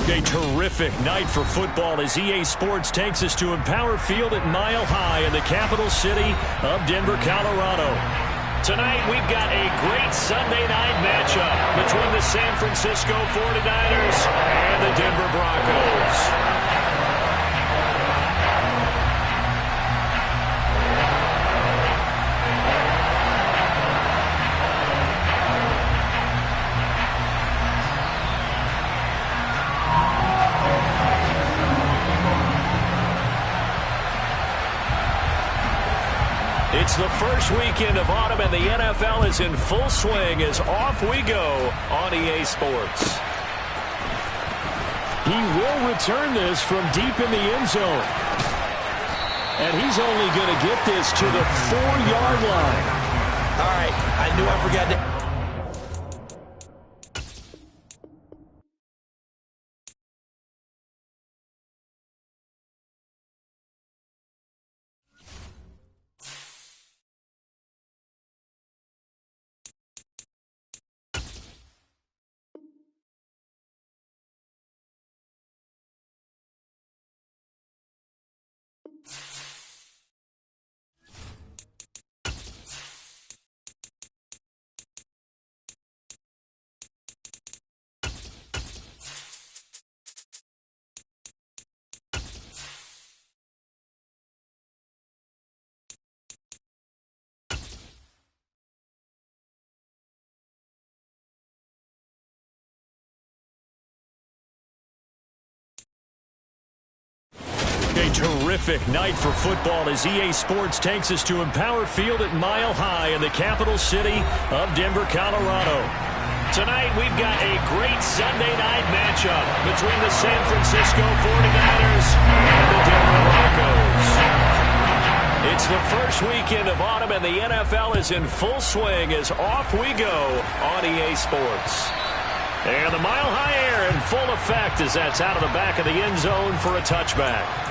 A terrific night for football as EA Sports takes us to Empower Field at Mile High in the capital city of Denver, Colorado. Tonight, we've got a great Sunday night matchup between the San Francisco 49ers and the Denver Broncos. It's the first weekend of autumn, and the NFL is in full swing as off we go on EA Sports. He will return this from deep in the end zone. And he's only going to get this to the 4-yard line. All right, I knew I forgot to... A terrific night for football as EA Sports takes us to Empower Field at Mile High in the capital city of Denver, Colorado. Tonight, we've got a great Sunday night matchup between the San Francisco 49ers and the Denver Broncos. It's the first weekend of autumn, and the NFL is in full swing as off we go on EA Sports. And the Mile High air in full effect as that's out of the back of the end zone for a touchback.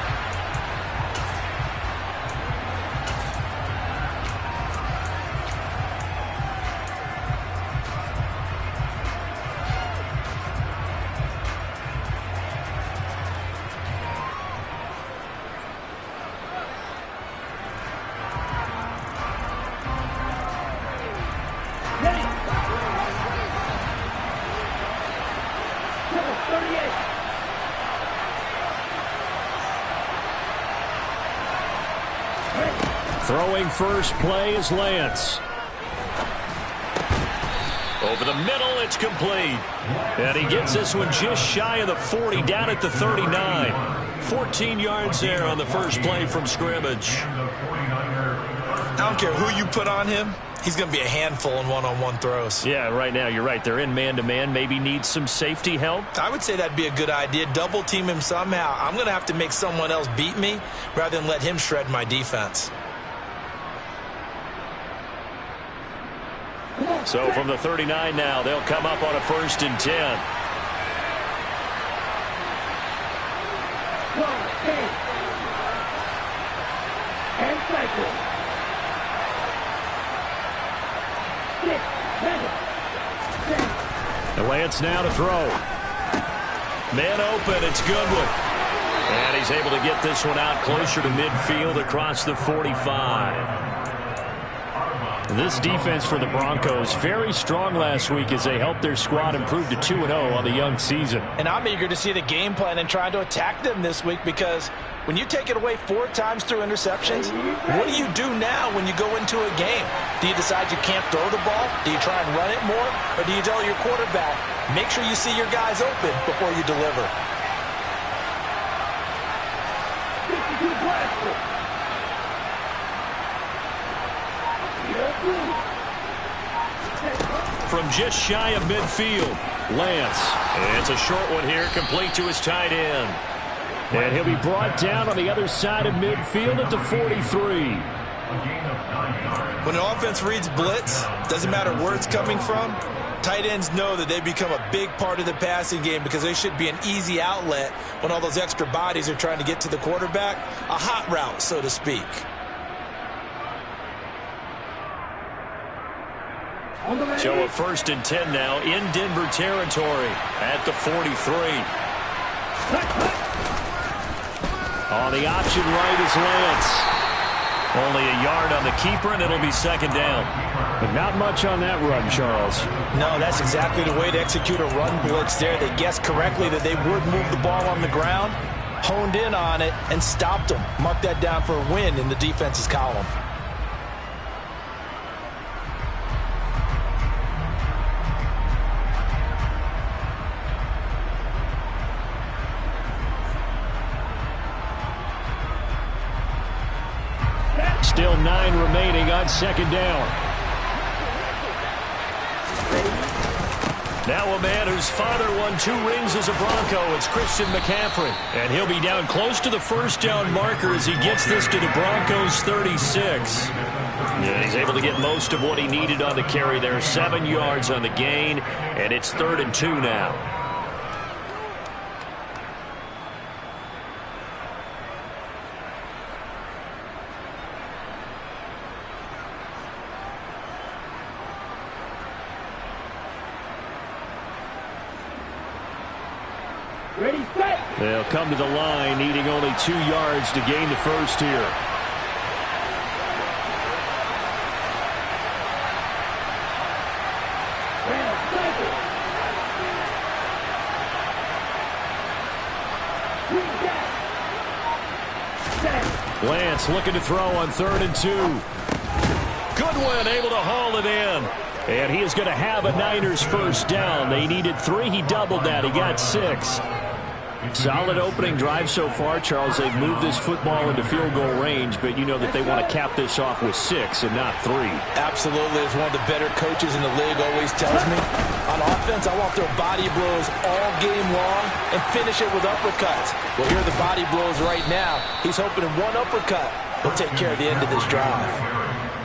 Throwing first play is Lance. Over the middle, it's complete. And he gets this one just shy of the 40, down at the 39. 14 yards there on the first play from scrimmage. I don't care who you put on him. He's going to be a handful in one-on-one throws. Yeah, right now, you're right. They're in man-to-man. Maybe needs some safety help. I would say that'd be a good idea. Double team him somehow. I'm going to have to make someone else beat me rather than let him shred my defense. So from the 39 now, they'll come up on a 1st and 10. And cycle. 6, 7. Lance now to throw. Man open, it's Goodwin. And he's able to get this one out closer to midfield across the 45. This defense for the Broncos, very strong last week as they helped their squad improve to 2-0 on the young season. And I'm eager to see the game plan and trying to attack them this week, because when you take it away 4 times through interceptions, what do you do now when you go into a game? Do you decide you can't throw the ball? Do you try and run it more? Or do you tell your quarterback, make sure you see your guys open before you deliver? From just shy of midfield, Lance. And it's a short one here, complete to his tight end. And he'll be brought down on the other side of midfield at the 43. When an offense reads blitz, doesn't matter where it's coming from, tight ends know that they become a big part of the passing game because they should be an easy outlet when all those extra bodies are trying to get to the quarterback. A hot route, so to speak. So a 1st and 10 now in Denver territory at the 43. On the option right is Lance. Only a yard on the keeper, and it'll be second down. But not much on that run, Charles. No, that's exactly the way to execute a run blitz there. They guessed correctly that they would move the ball on the ground, honed in on it, and stopped them. Mark that down for a win in the defense's column. Still 9 remaining on second down. Now a man whose father won 2 rings as a Bronco. It's Christian McCaffrey. And he'll be down close to the first down marker as he gets this to the Broncos 36. Yeah, he's able to get most of what he needed on the carry there. 7 yards on the gain, and it's 3rd and 2 now. Ready, set. They'll come to the line, needing only 2 yards to gain the first here. Lance looking to throw on 3rd and 2. Goodwin able to haul it in. And he is going to have a Niners first down. They needed 3. He doubled that. He got 6. Solid opening drive so far, Charles. They've moved this football into field goal range, but you know that they want to cap this off with 6 and not 3. Absolutely. As one of the better coaches in the league always tells me, on offense, I want to throw body blows all game long and finish it with uppercuts. Well, here are the body blows right now. He's hoping in one uppercut will take care of the end of this drive.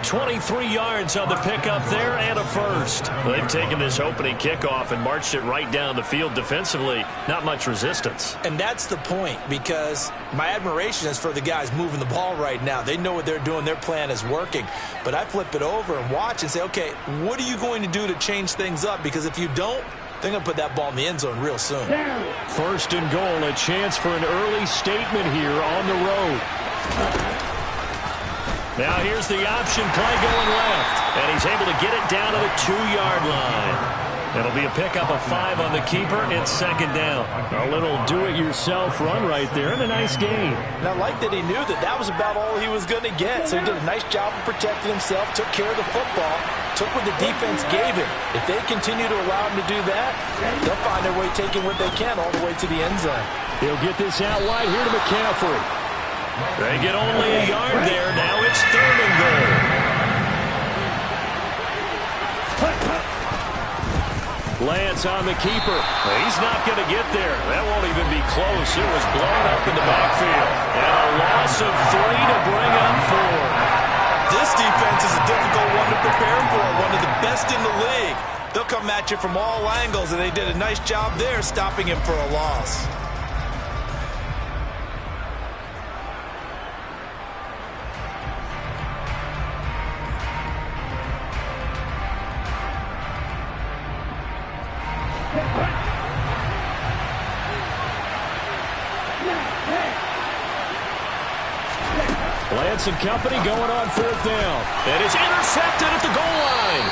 23 yards on the pickup there and a first. They've taken this opening kickoff and marched it right down the field defensively. Not much resistance. And that's the point, because my admiration is for the guys moving the ball right now. They know what they're doing. Their plan is working. But I flip it over and watch and say, okay, what are you going to do to change things up? Because if you don't, they're going to put that ball in the end zone real soon. First and goal, a chance for an early statement here on the road. Now here's the option play going left, and he's able to get it down to the 2-yard line. It'll be a pickup of 5 on the keeper. It's second down. A little do-it-yourself run right there, and a nice gain. And I like that he knew that that was about all he was going to get. So he did a nice job of protecting himself, took care of the football, took what the defense gave him. If they continue to allow him to do that, they'll find their way taking what they can all the way to the end zone. He'll get this out wide here to McCaffrey. They get only a yard there. Now it's 3rd and goal. Lance on the keeper. He's not going to get there. That won't even be close. It was blown up in the backfield. And a loss of 3 to bring up 4. This defense is a difficult one to prepare for. One of the best in the league. They'll come at you from all angles, and they did a nice job there stopping him for a loss. Lance and company going on 4th down. And it's intercepted at the goal line.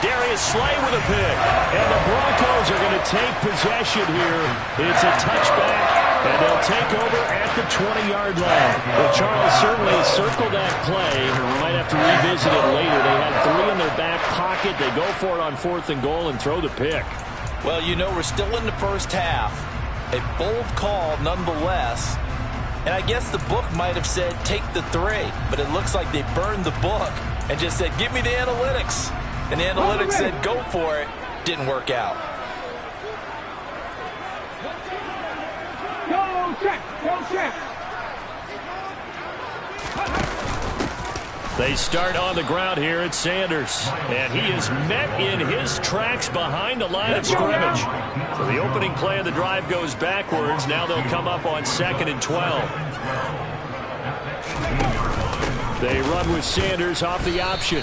Darius Slay with a pick. And the Broncos are going to take possession here. It's a touchback, and they'll take over at the 20-yard line. Well, Charles certainly circled that play. We might have to revisit it later. They had 3 in their back pocket. They go for it on 4th and goal and throw the pick. Well, you know, we're still in the first half. A bold call nonetheless. And I guess the book might have said take the 3, but it looks like they burned the book and just said give me the analytics. And the analytics said go for it. Didn't work out. Go check, go check. They start on the ground here at Sanders. And he is met in his tracks behind the line of scrimmage. So the opening play of the drive goes backwards. Now they'll come up on 2nd and 12. They run with Sanders off the option.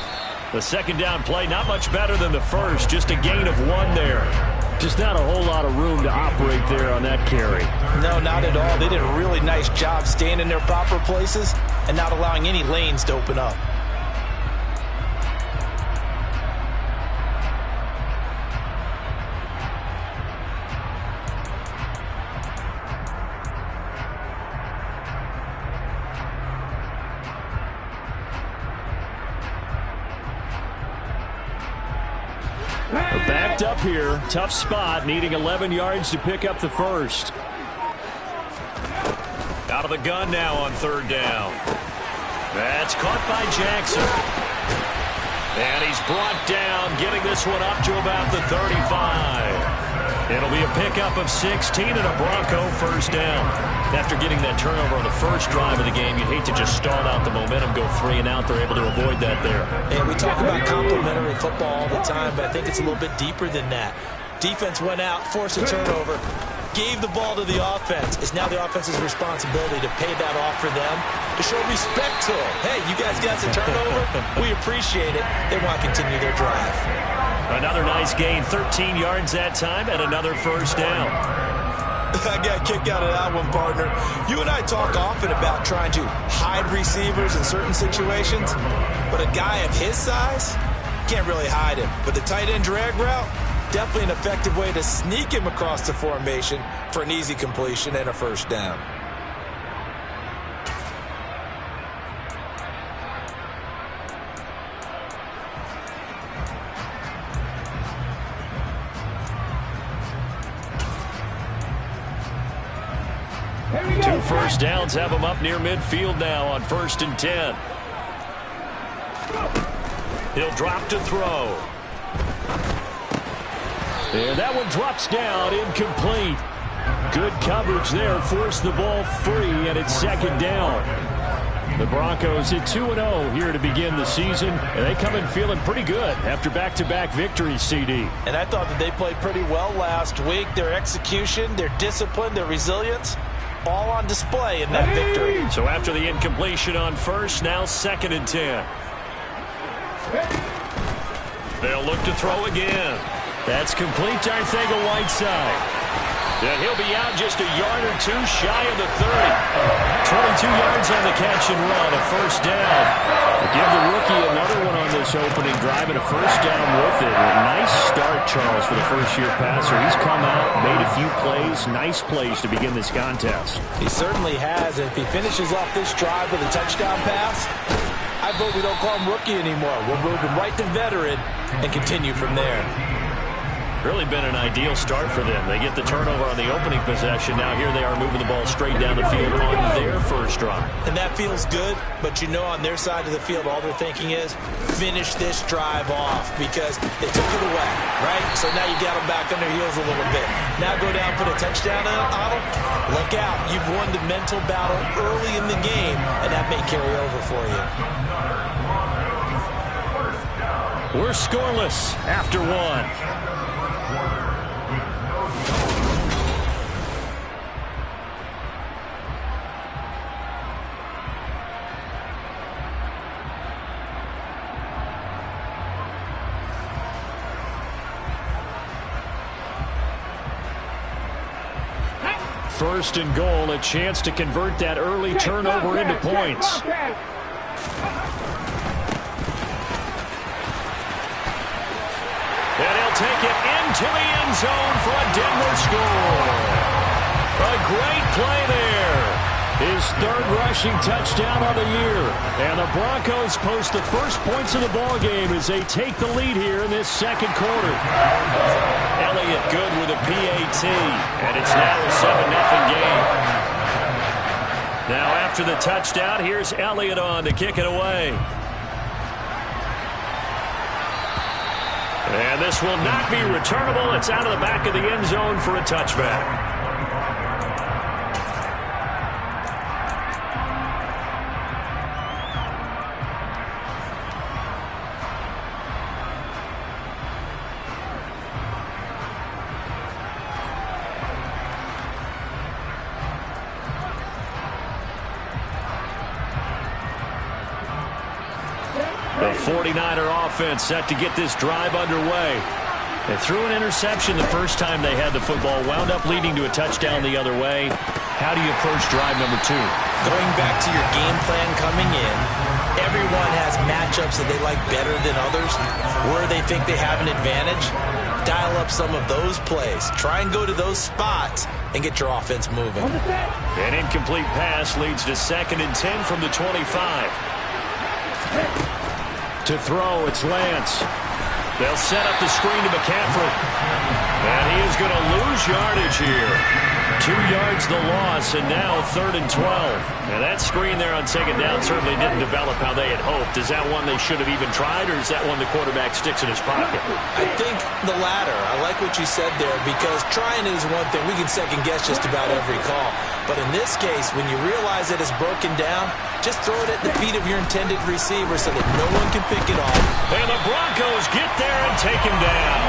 The second down play, not much better than the first. Just a gain of 1 there. Just not a whole lot of room to operate there on that carry. No, not at all. They did a really nice job staying in their proper places and not allowing any lanes to open up. Backed up here. Tough spot, needing 11 yards to pick up the first. Out of the gun now on third down. That's caught by Jackson. And he's brought down, getting this one up to about the 35. It'll be a pickup of 16 and a Bronco first down. After getting that turnover on the first drive of the game, you'd hate to just stall out the momentum, go 3 and out. They're able to avoid that there. And we talk about complementary football all the time, but I think it's a little bit deeper than that. Defense went out, forced a turnover, gave the ball to the offense. It's now the offense's responsibility to pay that off for them, to show respect to them. Hey, you guys got a turnover? We appreciate it. They want to continue their drive. Another nice gain, 13 yards that time, and another first down. I got a kick out of that one, partner. You and I talk often about trying to hide receivers in certain situations, but a guy of his size can't really hide him. But the tight end drag route, definitely an effective way to sneak him across the formation for an easy completion and a first down. Two first downs have him up near midfield now on 1st and 10. He'll drop to throw. And that one drops down, incomplete. Good coverage there, forced the ball free, and it's second down. The Broncos hit 2-0 here to begin the season, and they come in feeling pretty good after back-to-back victories, CD. And I thought that they played pretty well last week. Their execution, their discipline, their resilience, all on display in that victory. So after the incompletion on first, now 2nd and 10. They'll look to throw again. That's complete to Arcega-Whiteside. And he'll be out just a yard or two shy of the 30. 22 yards on the catch and run, a first down. Give the rookie another one on this opening drive and a first down with it. A nice start, Charles, for the first-year passer. He's come out, made a few plays, nice plays to begin this contest. He certainly has. And if he finishes off this drive with a touchdown pass, I vote we don't call him rookie anymore. We'll move him right to veteran and continue from there. Really been an ideal start for them. They get the turnover on the opening possession. Now here they are moving the ball straight down the field on their first drive. And that feels good, but you know on their side of the field all they're thinking is finish this drive off because they took it away, right? So now you got them back on their heels a little bit. Now go down, put a touchdown on them. Look out. You've won the mental battle early in the game, and that may carry over for you. We're scoreless after one. First and goal, a chance to convert that early turnover into points. And he'll take it into the end zone for a Denver score. A great play there. His third rushing touchdown of the year. And the Broncos post the first points of the ballgame as they take the lead here in this second quarter. Elliott good with a PAT. And it's now a 7-0 game. Now after the touchdown, here's Elliott on to kick it away. And this will not be returnable. It's out of the back of the end zone for a touchback. The 49er offense set to get this drive underway. They threw an interception the first time they had the football, wound up leading to a touchdown the other way. How do you approach drive number 2? Going back to your game plan coming in, everyone has matchups that they like better than others, where they think they have an advantage. Dial up some of those plays. Try and go to those spots and get your offense moving. An incomplete pass leads to 2nd and 10 from the 25. To throw, it's Lance. They'll set up the screen to McCaffrey. And he is going to lose yardage here. 2 yards the loss, and now 3rd and 12. Now that screen there on 2nd down certainly didn't develop how they had hoped. Is that one they should have even tried, or is that one the quarterback sticks in his pocket? I think the latter. I like what you said there, because trying is one thing. We can second guess just about every call. But in this case, when you realize that it's broken down, just throw it at the feet of your intended receiver so that no one can pick it off. And the Broncos get there and take him down.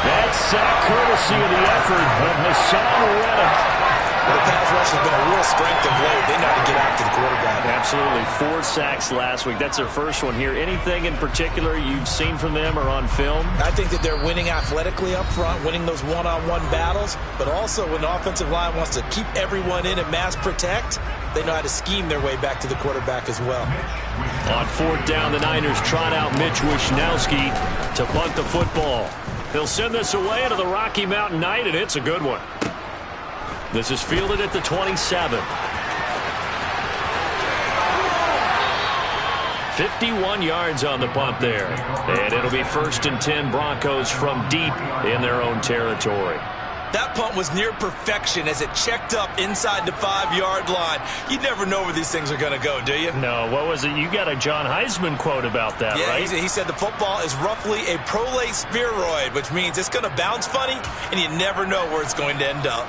That's courtesy of the effort of Hassan Reddick. Well, the pass rush has been a real strength of late. They know how to get after the quarterback. Absolutely. 4 sacks last week. That's their first one here. Anything in particular you've seen from them or on film? I think that they're winning athletically up front, winning those one-on-one battles, but also when the offensive line wants to keep everyone in and mass protect, they know how to scheme their way back to the quarterback as well. On 4th down, the Niners trot out Mitch Wishnowski to punt the football. He'll send this away into the Rocky Mountain Night, and it's a good one. This is fielded at the 27. 51 yards on the punt there. And it'll be 1st and 10 Broncos from deep in their own territory. That punt was near perfection as it checked up inside the 5-yard line. You never know where these things are going to go, do you? No, what was it? You got a John Heisman quote about that, right? Yeah, he said the football is roughly a prolate spheroid, which means it's going to bounce funny, and you never know where it's going to end up.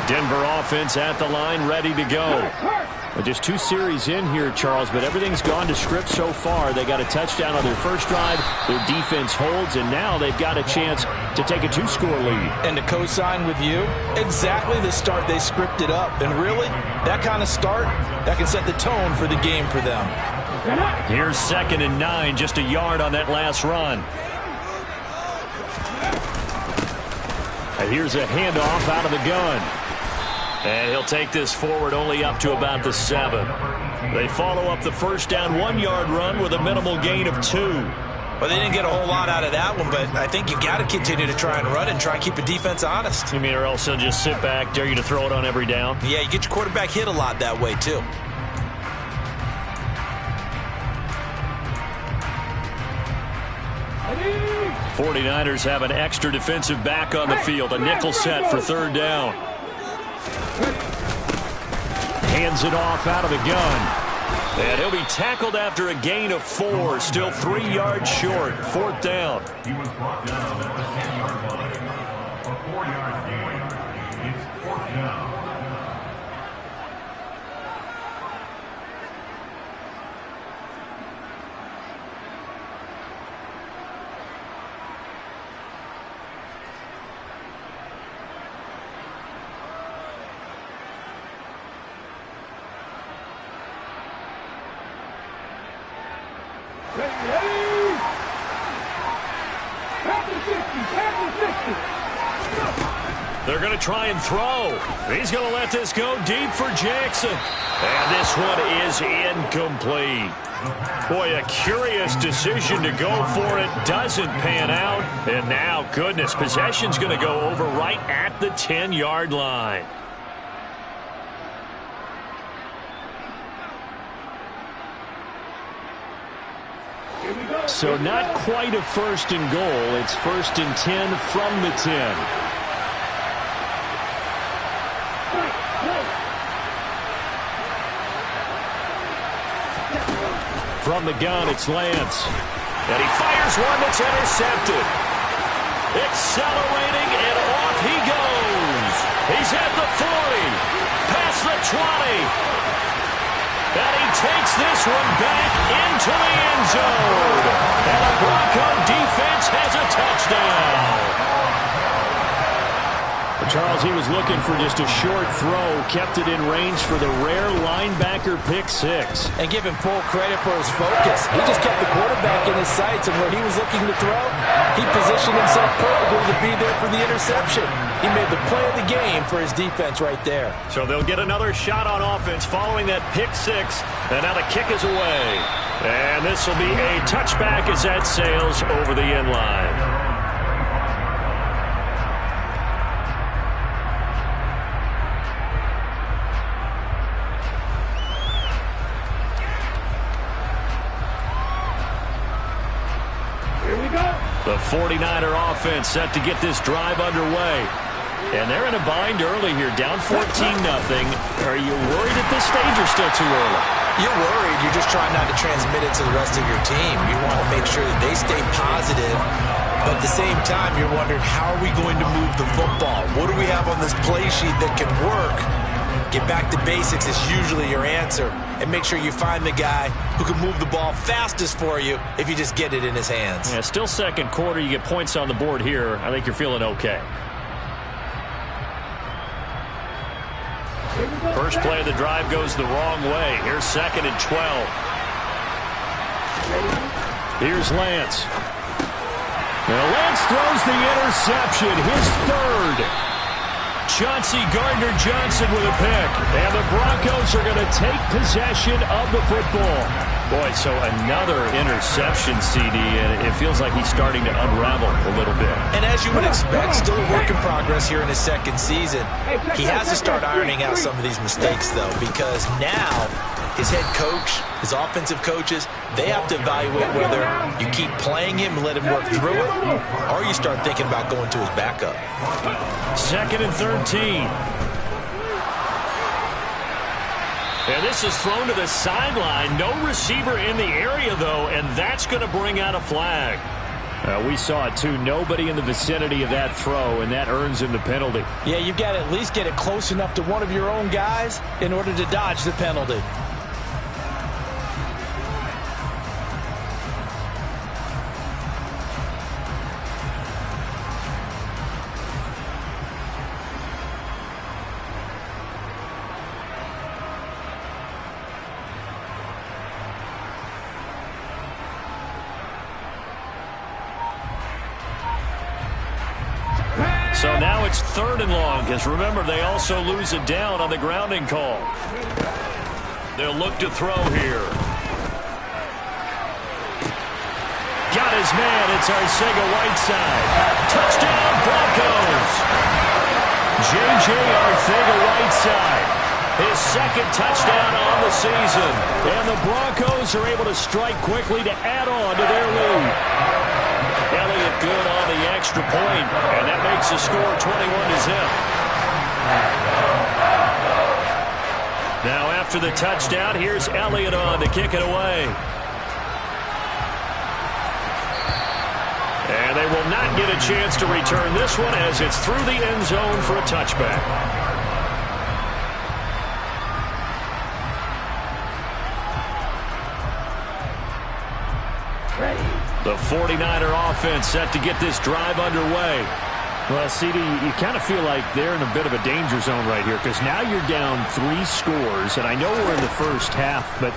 Denver offense at the line, ready to go. Just 2 series in here, Charles, but everything's gone to script so far. They got a touchdown on their first drive. Their defense holds, and now they've got a chance to take a 2-score lead. And to co-sign with you, exactly the start they scripted up. And really, that kind of start, that can set the tone for the game for them. Here's 2nd and 9, just a yard on that last run. And here's a handoff out of the gun. And he'll take this forward only up to about the 7. They follow up the first down 1-yard run with a minimal gain of 2. Well, they didn't get a whole lot out of that one, but I think you've got to continue to try and run and try and keep the defense honest. You mean, or else they'll just sit back, dare you to throw it on every down? Yeah, you get your quarterback hit a lot that way, too. Ready? 49ers have an extra defensive back on the field, a nickel set for 3rd down. Hands it off out of the gun. And he'll be tackled after a gain of 4, still 3 yards short. 4th down. He was brought down at the 10-yard line. A 4-yard gain. It's 4th down. They're going to try and throw. He's going to let this go deep for Jackson. And this one is incomplete. Boy, a curious decision to go for it. Doesn't pan out. And now, goodness, possession's going to go over right at the 10-yard line. So not quite a 1st and goal. It's 1st and 10 from the 10. From the gun, it's Lance. And he fires one that's intercepted. Accelerating, and off he goes. He's at the 40, past the 20. And he takes this one back into the end zone. And the Bronco defense has a touchdown. Charles, he was looking for just a short throw, kept it in range for the rare linebacker pick six. And give him full credit for his focus. He just kept the quarterback in his sights, and where he was looking to throw, he positioned himself perfectly to be there for the interception. He made the play of the game for his defense right there. So they'll get another shot on offense following that pick six, and now the kick is away. And this will be a touchback as that sails over the end line. The 49er offense set to get this drive underway. And they're in a bind early here, down 14-0. Are you worried at this stage or still too early? You're worried. You're just trying not to transmit it to the rest of your team. You want to make sure that they stay positive. But at the same time, you're wondering, how are we going to move the football? What do we have on this play sheet that can work? Get back to basics is usually your answer. And make sure you find the guy who can move the ball fastest for you if you just get it in his hands. Yeah, still second quarter. You get points on the board here. I think you're feeling okay. First play of the drive goes the wrong way. Here's 2nd and 12. Here's Lance. Now Lance throws the interception, his third. Chauncey Gardner-Johnson with a pick. And the Broncos are going to take possession of the football. Boy, so another interception, CD, and it feels like he's starting to unravel a little bit. And as you would expect, still a work in progress here in his second season. He has to start ironing out some of these mistakes, though, because now his head coach, his offensive coaches, they have to evaluate whether you keep playing him and let him work through it, or you start thinking about going to his backup. 2nd and 13. And this is thrown to the sideline. No receiver in the area, though, and that's going to bring out a flag. We saw it, too. Nobody in the vicinity of that throw, and that earns him the penalty. Yeah, you've got to at least get it close enough to one of your own guys in order to dodge the penalty. So now it's 3rd and long, because remember, they also lose it down on the grounding call. They'll look to throw here. Got his man. It's Arcega-Whiteside. Touchdown, Broncos. J.J. Arcega-Whiteside. His 2nd touchdown on the season. And the Broncos are able to strike quickly to add on to their lead. Elliott good on the extra point, and that makes the score 21-0. Now after the touchdown, here's Elliott on to kick it away. And they will not get a chance to return this one as it's through the end zone for a touchback. The 49er offense set to get this drive underway. Well, CD, you kind of feel like they're in a bit of a danger zone right here because now you're down 3 scores, and I know we're in the first half, but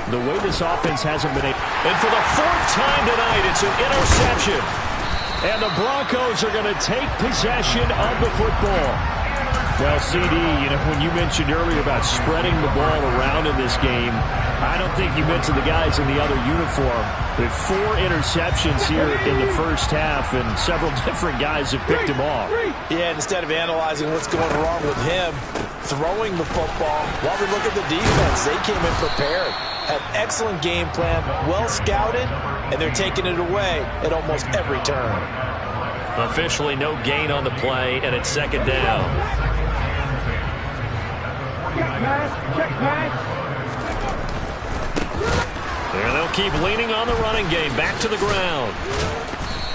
the way this offense hasn't been able... And for the 4th time tonight, it's an interception. And the Broncos are going to take possession of the football. Well, CD, when you mentioned earlier about spreading the ball around in this game, I don't think you mentioned the guys in the other uniform. With 4 interceptions here in the first half, and several different guys have picked him off. Yeah, instead of analyzing what's going wrong with him, throwing the football, while we look at the defense, they came in prepared. Had excellent game plan, well scouted, and they're taking it away at almost every turn. Officially no gain on the play, and it's 2nd down. Check pass. And they'll keep leaning on the running game. Back to the ground.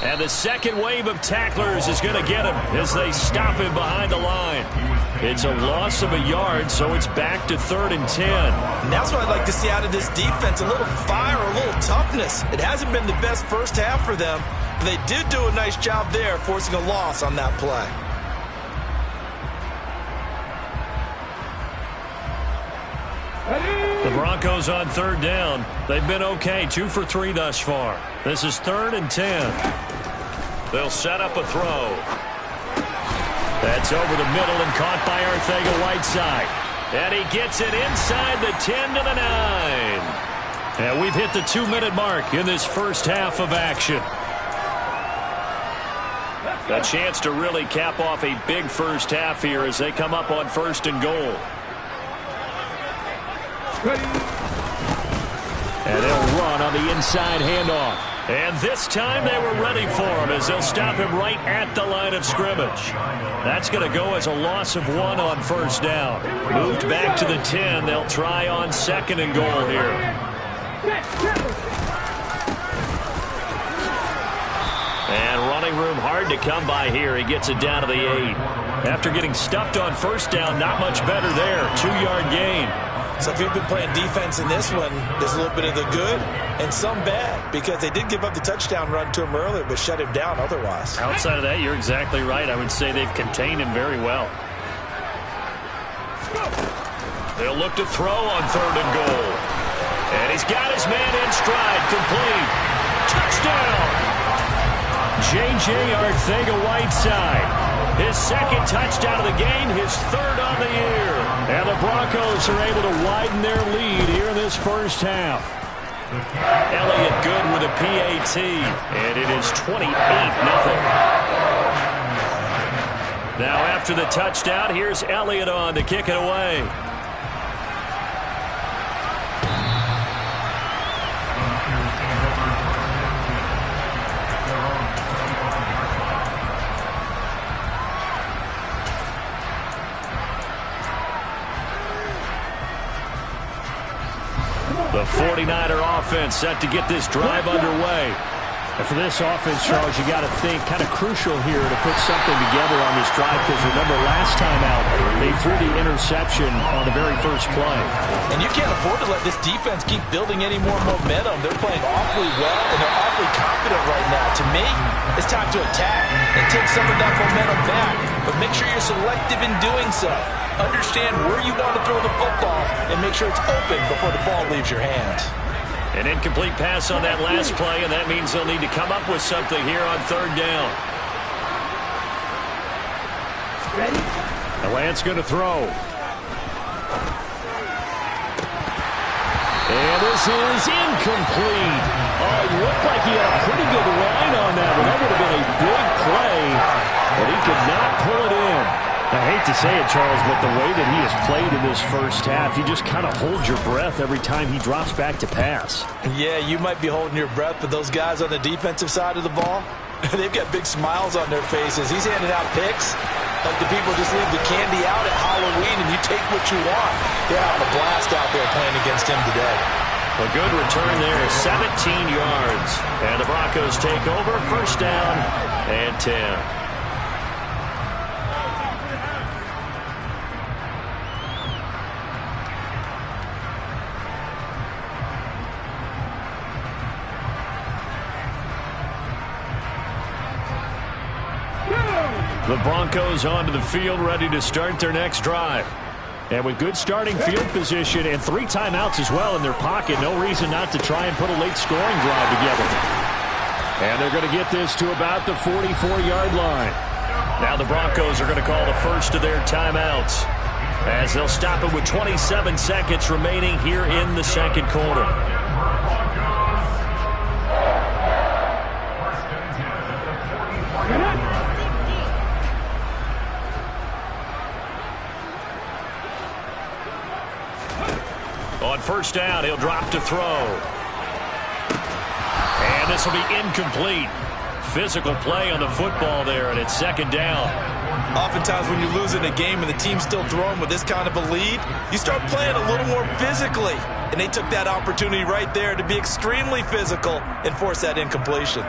And the second wave of tacklers is going to get him as they stop him behind the line. It's a loss of a yard, so it's back to 3rd and 10. And that's what I'd like to see out of this defense, a little fire, a little toughness. It hasn't been the best first half for them, but they did do a nice job there forcing a loss on that play. Broncos on third down. They've been okay, 2 for 3 thus far. This is 3rd and 10. They'll set up a throw. That's over the middle and caught by Arcega-Whiteside. And he gets it inside the 10 to the 9. And we've hit the 2-minute mark in this first half of action. A chance to really cap off a big first half here as they come up on 1st and goal. And they'll run on the inside handoff. And this time they were ready for him as they'll stop him right at the line of scrimmage. That's going to go as a loss of 1 on 1st down. Moved back to the 10. They'll try on 2nd and goal here. And running room hard to come by here. He gets it down to the 8. After getting stuffed on 1st down, not much better there. 2-yard gain. So if you've been playing defense in this one, there's a little bit of the good and some bad, because they did give up the touchdown run to him earlier but shut him down otherwise. Outside of that, you're exactly right. I would say they've contained him very well. They'll look to throw on 3rd and goal. And he's got his man in stride, complete. Touchdown! J.J. Arcega-Whiteside. His 2nd touchdown of the game, his 3rd on the year. And the Broncos are able to widen their lead here in this first half. Elliott good with a PAT, and it is 28-0. Now after the touchdown, here's Elliott on to kick it away. The 49er offense set to get this drive underway. And for this offense, Charles, you got to think kind of crucial here to put something together on this drive, because remember last time out, they threw the interception on the very first play. And you can't afford to let this defense keep building any more momentum. They're playing awfully well, and they're awfully confident right now. To me, it's time to attack and take some of that momentum back. But make sure you're selective in doing so. Understand where you want to throw the football and make sure it's open before the ball leaves your hand. An incomplete pass on that last play, and that means they'll need to come up with something here on 3rd down. The Lance going to throw. And this is incomplete. Oh, it looked like he had a pretty good line on that one. That would have been a big play, but he could not pull it in. I hate to say it, Charles, but the way that he has played in this first half, you just kind of hold your breath every time he drops back to pass. Yeah, you might be holding your breath, but those guys on the defensive side of the ball, they've got big smiles on their faces. He's handing out picks like the people just leave the candy out at Halloween and you take what you want. They're having a blast out there playing against him today. A good return there, 17 yards. And the Broncos take over, 1st down and 10. The Broncos onto the field, ready to start their next drive. And with good starting field position and 3 timeouts as well in their pocket, no reason not to try and put a late scoring drive together. And they're going to get this to about the 44-yard line. Now the Broncos are going to call the first of their timeouts, as they'll stop it with 27 seconds remaining here in the 2nd quarter. On 1st down, he'll drop to throw. And this will be incomplete. Physical play on the football there, and it's 2nd down. Oftentimes when you're losing a game and the team's still throwing with this kind of a lead, you start playing a little more physically. And they took that opportunity right there to be extremely physical and force that incompletion.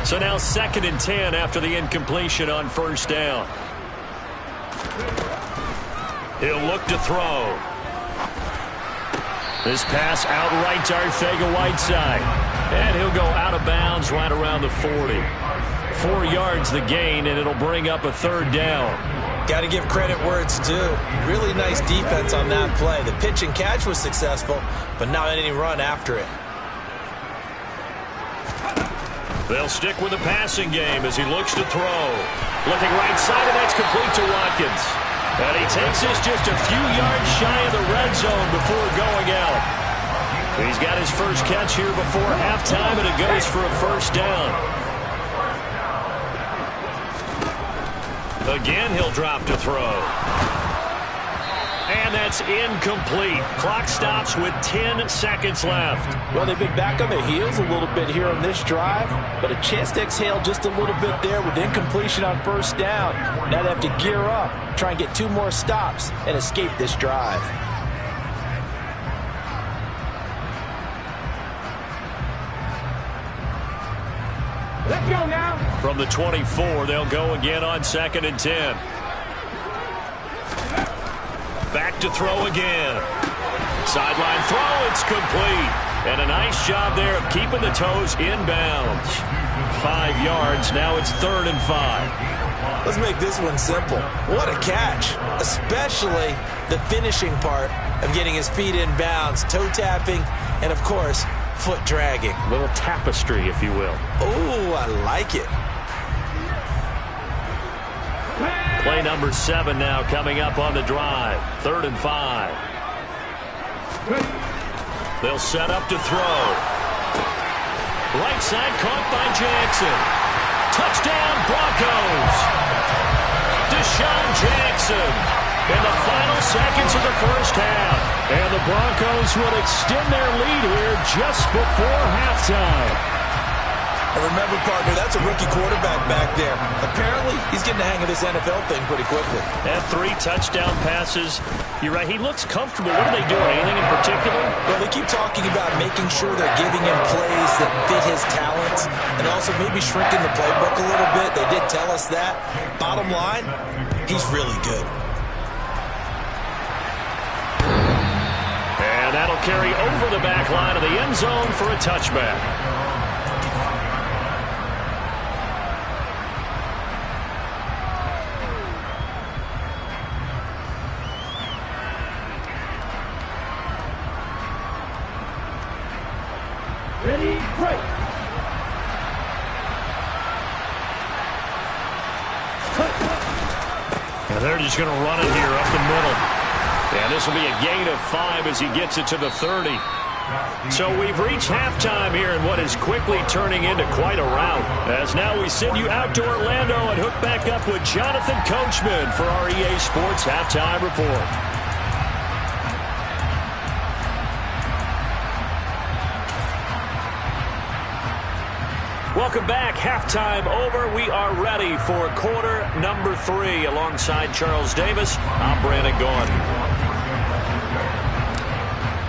So now 2nd and 10 after the incompletion on 1st down. He'll look to throw. This pass outright to Arcega-Whiteside. And he'll go out of bounds right around the 40. 4 yards the gain, and it'll bring up a 3rd down. Got to give credit where it's due. Really nice defense on that play. The pitch and catch was successful, but not any run after it. They'll stick with the passing game as he looks to throw. Looking right side, and that's complete to Watkins. And he takes this just a few yards shy of the red zone before going out. He's got his first catch here before halftime, and it goes for a 1st down. Again, he'll drop to throw. And that's incomplete. Clock stops with 10 seconds left. Well, they've been back on their heels a little bit here on this drive, but a chance to exhale just a little bit there with incompletion on 1st down. Now they have to gear up, try and get 2 more stops, and escape this drive. Let's go now. From the 24, they'll go again on 2nd and 10. Back to throw again. Sideline throw, it's complete. And a nice job there of keeping the toes inbounds. 5 yards, now it's 3rd and 5. Let's make this one simple. What a catch, especially the finishing part of getting his feet in bounds, toe tapping, and of course, foot dragging. A little tapestry, if you will. Oh, I like it. Play number 7 now coming up on the drive. 3rd and 5. They'll set up to throw. Right side caught by Jackson. Touchdown Broncos. Deshaun Jackson in the final seconds of the 1st half. And the Broncos will extend their lead here just before halftime. And remember, partner, that's a rookie quarterback back there. Apparently, he's getting the hang of this NFL thing pretty quickly. And 3 touchdown passes. You're right, he looks comfortable. What are they doing? Anything in particular? Well, they keep talking about making sure they're giving him plays that fit his talents and also maybe shrinking the playbook a little bit. They did tell us that. Bottom line, he's really good. And that'll carry over the back line of the end zone for a touchback. Ready, break. And they're just going to run it here up the middle. And this will be a gain of 5 as he gets it to the 30. So we've reached halftime here in what is quickly turning into quite a rout. As now we send you out to Orlando and hook back up with Jonathan Coachman for our EA Sports Halftime Report. Welcome back. Halftime over. We are ready for quarter number 3. Alongside Charles Davis, I'm Brandon Gaudin.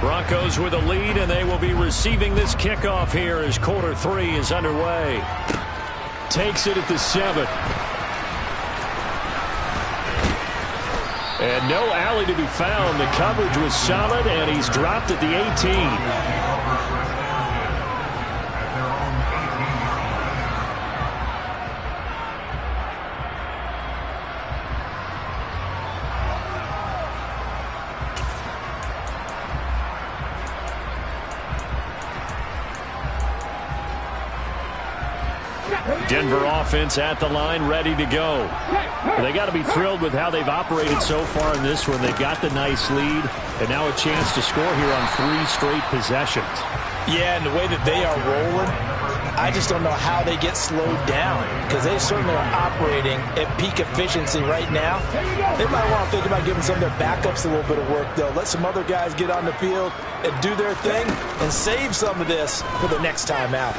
Broncos with a lead, and they will be receiving this kickoff here as quarter 3 is underway. Takes it at the 7. And no alley to be found. The coverage was solid, and he's dropped at the 18. Denver offense at the line, ready to go. They got to be thrilled with how they've operated so far in this one. They've got the nice lead, and now a chance to score here on 3 straight possessions. Yeah, and the way that they are rolling, I just don't know how they get slowed down, because they certainly are operating at peak efficiency right now. They might want to think about giving some of their backups a little bit of work, though. Let some other guys get on the field and do their thing and save some of this for the next time out.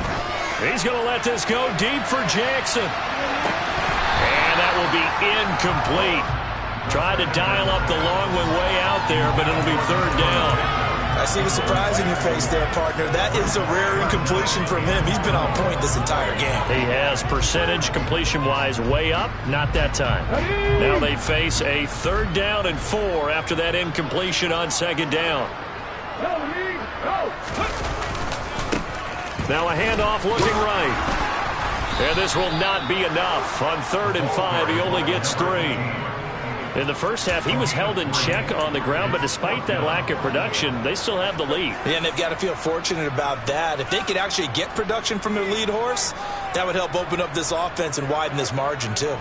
He's going to let this go deep for Jackson. And that will be incomplete. Tried to dial up the long one way out there, but it'll be 3rd down. I see the surprise in your face there, partner. That is a rare incompletion from him. He's been on point this entire game. He has percentage completion-wise way up. Not that time. Now they face a 3rd down and 4 after that incompletion on 2nd down. Now a handoff looking right. And this will not be enough. On 3rd and 5, he only gets 3. In the first half, he was held in check on the ground, but despite that lack of production, they still have the lead. Yeah, and they've got to feel fortunate about that. If they could actually get production from their lead horse, that would help open up this offense and widen this margin too.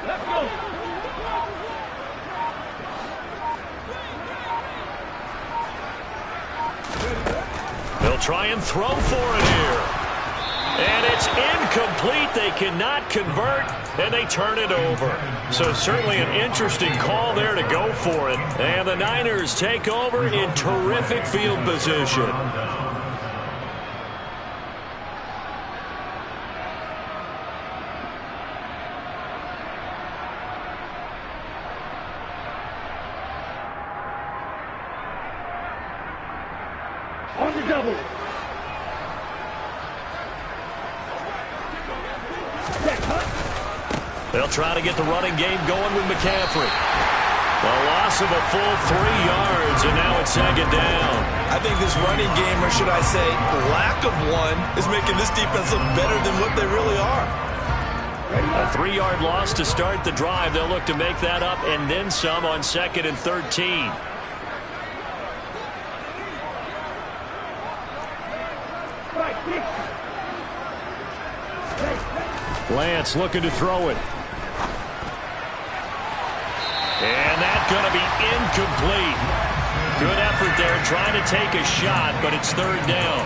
Let's go. They'll try and throw for it here. And it's incomplete. They cannot convert, and they turn it over. So certainly an interesting call there to go for it. And the Niners take over in terrific field position. On the double. They'll try to get the running game going with McCaffrey. A loss of a full 3 yards, and now it's 2nd down. I think this running game, or should I say lack of one, is making this defense look better than what they really are. A 3-yard loss to start the drive. They'll look to make that up and then some on 2nd and 13. Lance looking to throw it. And that's going to be incomplete. Good effort there trying to take a shot, but it's 3rd down.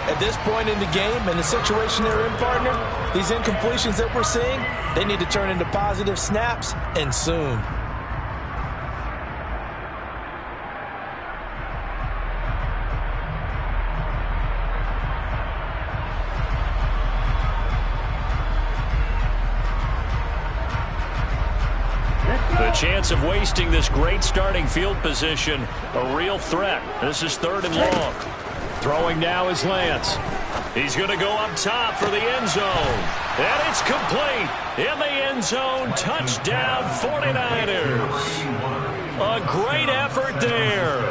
At this point in the game and the situation they're in, partner, these incompletions that we're seeing, they need to turn into positive snaps, and soon. The chance of wasting this great starting field position, a real threat. This is 3rd and long. Throwing now is Lance. He's going to go up top for the end zone. And it's complete. In the end zone, touchdown 49ers. A great effort there.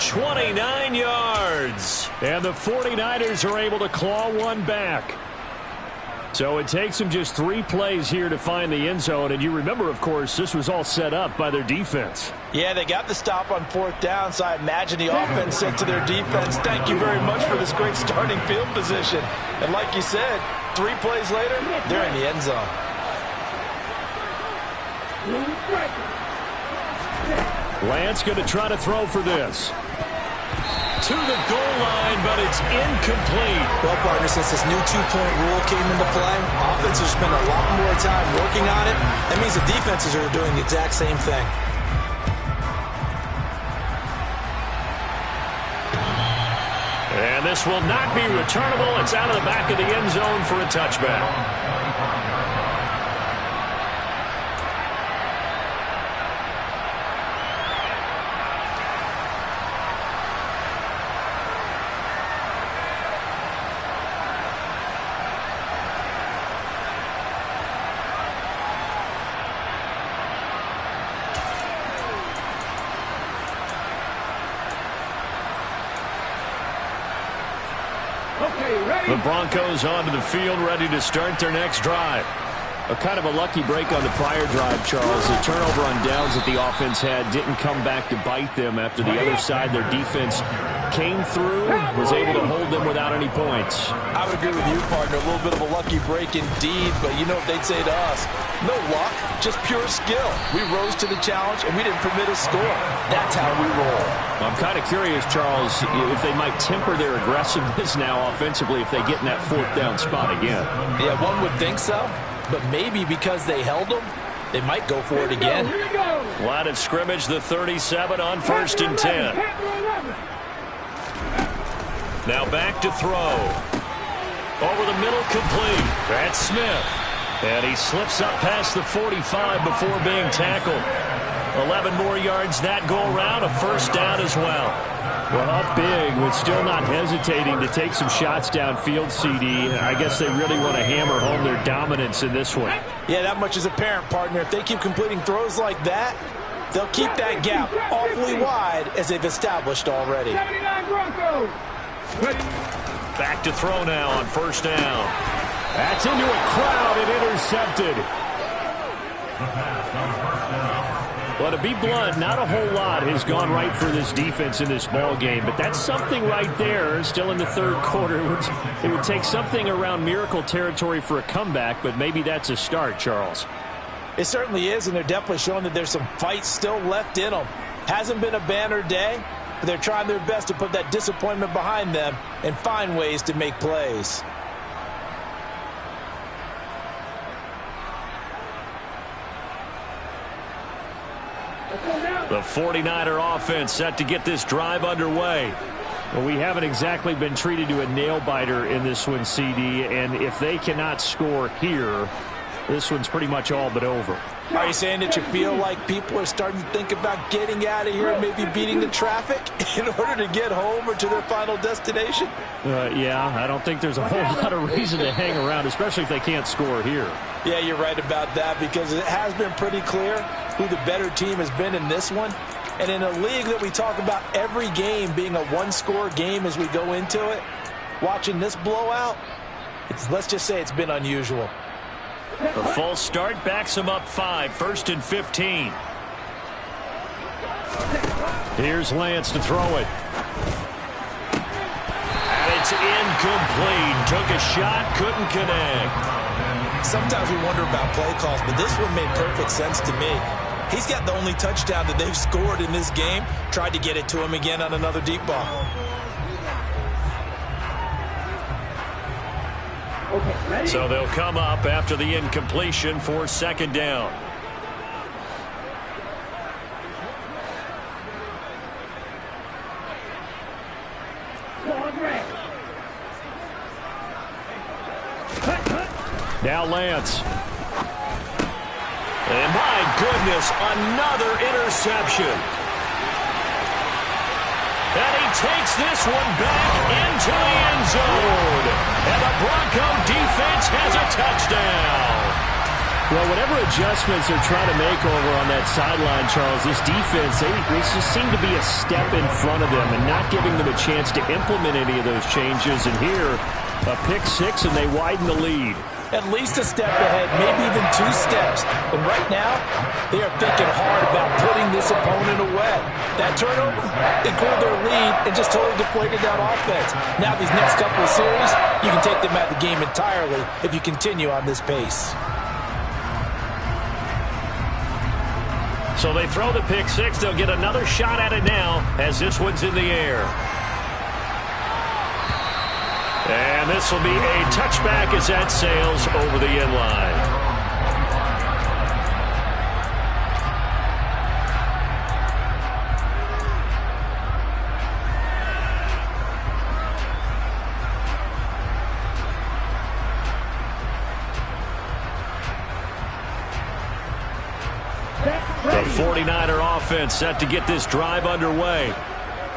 29 yards. And the 49ers are able to claw one back. So it takes them just 3 plays here to find the end zone. And you remember, of course, this was all set up by their defense. Yeah, they got the stop on 4th down, so I imagine the offense said to their defense, thank you very much for this great starting field position. And like you said, 3 plays later, they're in the end zone. Lance going to try to throw for this. To the goal line, but it's incomplete. Well, partner, since this new 2-point rule came into play, offenses spend a lot more time working on it. That means the defenses are doing the exact same thing. And this will not be returnable. It's out of the back of the end zone for a touchback. The Broncos onto the field, ready to start their next drive. A kind of a lucky break on the prior drive, Charles. The turnover on downs that the offense had didn't come back to bite them after the other side. Their defense came through, was able to hold them without any points. I would agree with you, partner. A little bit of a lucky break indeed, but you know what they'd say to us? No luck, just pure skill. We rose to the challenge, and we didn't permit a score. That's how we roll. I'm kind of curious, Charles, if they might temper their aggressiveness now offensively if they get in that 4th down spot again. Yeah, one would think so, but maybe because they held them, they might go for it again. Line of scrimmage, the 37 on 1st and 10. Now back to throw. Over the middle, complete. That's Smith. And he slips up past the 45 before being tackled. 11 more yards that go around, a first down as well. Well, up big, but still not hesitating to take some shots downfield, CD. I guess they really want to hammer home their dominance in this one. Yeah, that much is apparent, partner. If they keep completing throws like that, they'll keep that gap awfully wide as they've established already. 79 Broncos. Back to throw now on first down. That's into a crowd and intercepted. Well, to be blunt, not a whole lot has gone right for this defense in this ball game, but that's something right there. Still in the third quarter. It would take something around miracle territory for a comeback, but maybe that's a start, Charles. It certainly is, and they're definitely showing that there's some fight still left in them. Hasn't been a banner day, but they're trying their best to put that disappointment behind them and find ways to make plays. The 49er offense set to get this drive underway. Well, we haven't exactly been treated to a nail-biter in this one, CD, and if they cannot score here, this one's pretty much all but over. Are you saying that you feel like people are starting to think about getting out of here and maybe beating the traffic in order to get home or to their final destination? Yeah, I don't think there's a whole lot of reason to hang around, especially if they can't score here. Yeah, you're right about that, because it has been pretty clear who the better team has been in this one. And in a league that we talk about every game being a one-score game as we go into it, watching this blowout, let's just say it's been unusual. The false start backs him up 5, 1st and 15. Here's Lance to throw it. And it's incomplete. Took a shot, couldn't connect. Sometimes we wonder about play calls, but this one made perfect sense to me. He's got the only touchdown that they've scored in this game. Tried to get it to him again on another deep ball. So they'll come up after the incompletion for second down. Now Lance. And my goodness, another interception. And he takes this one back into the end zone. And the Bronco defense has a touchdown. Well, whatever adjustments they're trying to make over on that sideline, Charles, this defense, they just seem to be a step in front of them and not giving them a chance to implement any of those changes. And here, a pick six, and they widen the lead. At least a step ahead, maybe even 2 steps. And right now, they are thinking hard about putting this opponent away. That turnover, it grew their lead and just totally deflated that offense. Now these next couple of series, you can take them out of the game entirely if you continue on this pace. So they throw the pick six. They'll get another shot at it now as this one's in the air. And this will be a touchback as that sails over the end line. The 49er offense set to get this drive underway.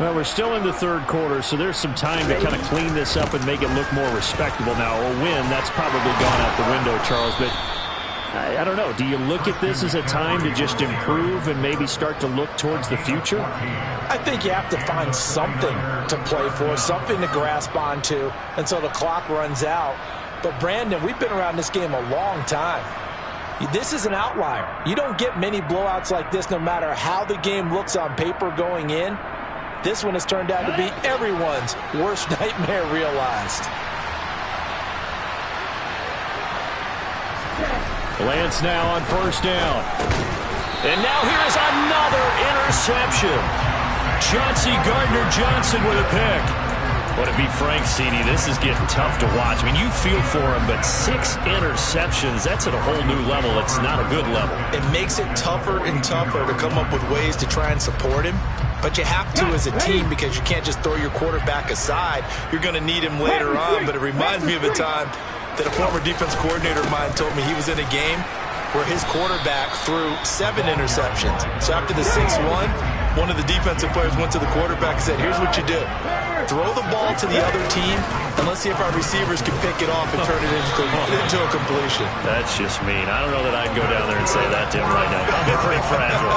Well, we're still in the third quarter, so there's some time to kind of clean this up and make it look more respectable now. A win, that's probably gone out the window, Charles, but I don't know. Do you look at this as a time to just improve and maybe start to look towards the future? I think you have to find something to play for, something to grasp onto until the clock runs out. But, Brandon, we've been around this game a long time. This is an outlier. You don't get many blowouts like this no matter how the game looks on paper going in. This one has turned out to be everyone's worst nightmare realized. Lance now on first down. And now here is another interception. Chauncey Gardner-Johnson with a pick. Well, to be frank, CD, this is getting tough to watch. I mean, you feel for him, but 6 interceptions, that's at a whole new level. It's not a good level. It makes it tougher and tougher to come up with ways to try and support him. But you have to as a team because you can't just throw your quarterback aside. You're going to need him later on. But it reminds me of a time that a former defense coordinator of mine told me he was in a game where his quarterback threw 7 interceptions. So after the 6-1, one of the defensive players went to the quarterback and said, here's what you do. Throw the ball to the other team, and let's see if our receivers can pick it off and turn it into a completion. That's just mean. I don't know that I'd go down there and say that to him right now. They're pretty fragile.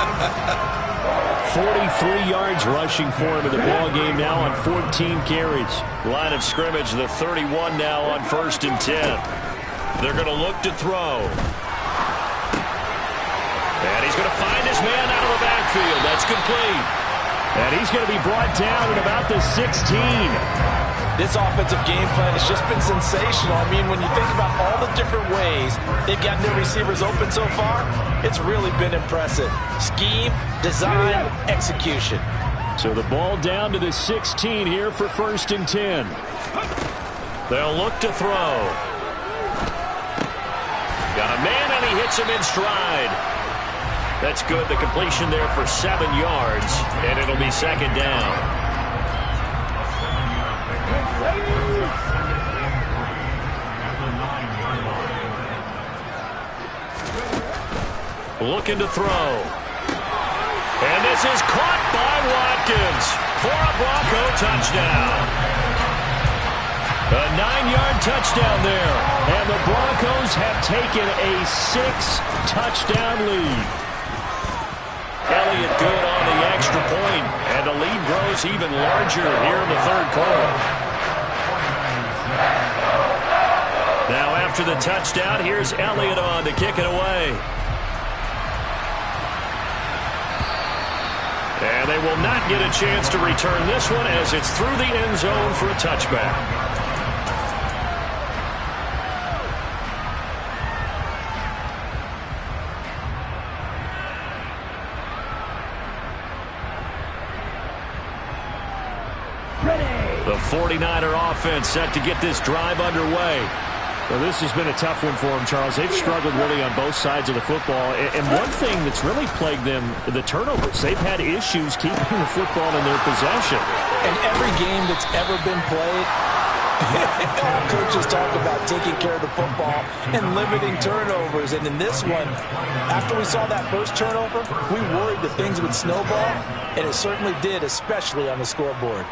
43 yards rushing for him in the ball game now on 14 carries. Line of scrimmage, the 31 now on 1st and 10. They're going to look to throw. And he's going to find his man out of the backfield. That's complete. And he's going to be brought down at about the 16. This offensive game plan has just been sensational. I mean, when you think about all the different ways they've gotten their receivers open so far, it's really been impressive. Scheme, design, execution. So the ball down to the 16 here for 1st and 10. They'll look to throw. Got a man, and he hits him in stride. That's good. The completion there for 7 yards, and it'll be 2nd down. Looking to throw. And this is caught by Watkins for a Bronco touchdown. A 9-yard touchdown there. And the Broncos have taken a 6-touchdown lead. Elliott good on the extra point, and the lead grows even larger here in the 3rd quarter. Now after the touchdown, here's Elliott on to kick it away. And they will not get a chance to return this one as it's through the end zone for a touchback. The 49er offense set to get this drive underway. Well, this has been a tough one for them, Charles. They've struggled really on both sides of the football. And one thing that's really plagued them, the turnovers. They've had issues keeping the football in their possession. And every game that's ever been played, all coaches talk about taking care of the football and limiting turnovers. And in this one, after we saw that first turnover, we worried that things would snowball, and it certainly did, especially on the scoreboard.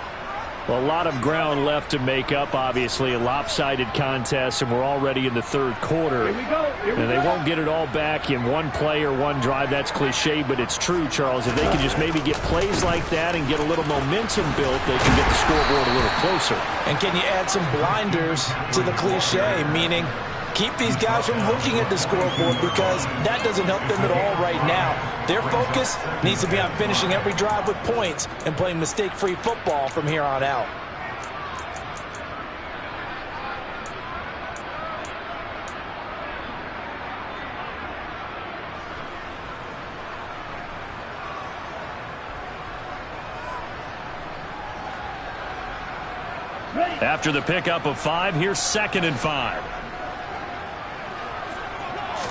Well, a lot of ground left to make up, obviously. A lopsided contest, and we're already in the 3rd quarter. And they won't get it all back in one play or one drive. That's cliche, but it's true, Charles. If they can just maybe get plays like that and get a little momentum built, they can get the scoreboard a little closer. And can you add some blinders to the cliche, meaning keep these guys from looking at the scoreboard, because that doesn't help them at all right now. Their focus needs to be on finishing every drive with points and playing mistake-free football from here on out. After the pickup of 5, here's 2nd and 5.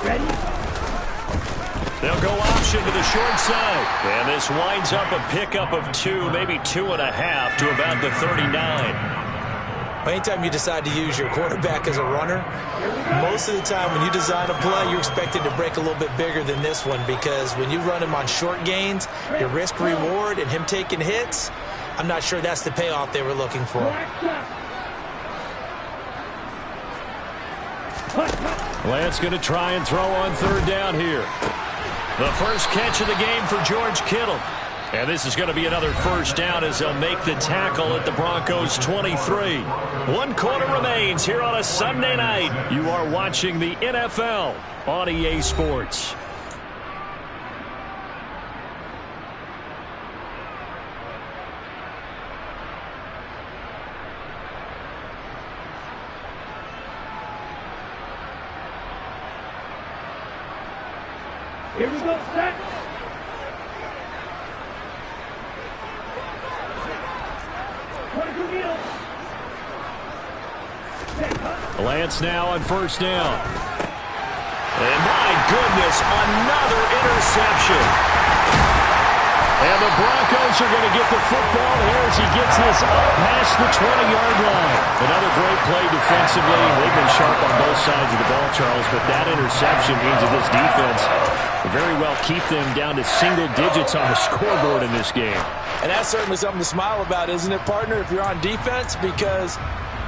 Ready? They'll go option to the short side. And this winds up a pickup of 2, maybe 2.5 to about the 39. Anytime you decide to use your quarterback as a runner, most of the time when you design a play, you're expected to break a little bit bigger than this one, because when you run him on short gains, your risk-reward and him taking hits, I'm not sure that's the payoff they were looking for. Lance going to try and throw on 3rd down here. The first catch of the game for George Kittle. And this is going to be another 1st down as they'll make the tackle at the Broncos' 23. 1 quarter remains here on a Sunday night. You are watching the NFL on EA Sports. Here we go, set. Lance now on 1st down. And my goodness, another interception. And the Broncos are going to get the football here as he gets this up past the 20-yard line. Another great play defensively. They've been sharp on both sides of the ball, Charles, but that interception means that this defense will very well keep them down to single digits on the scoreboard in this game. And that's certainly something to smile about, isn't it, partner, if you're on defense? Because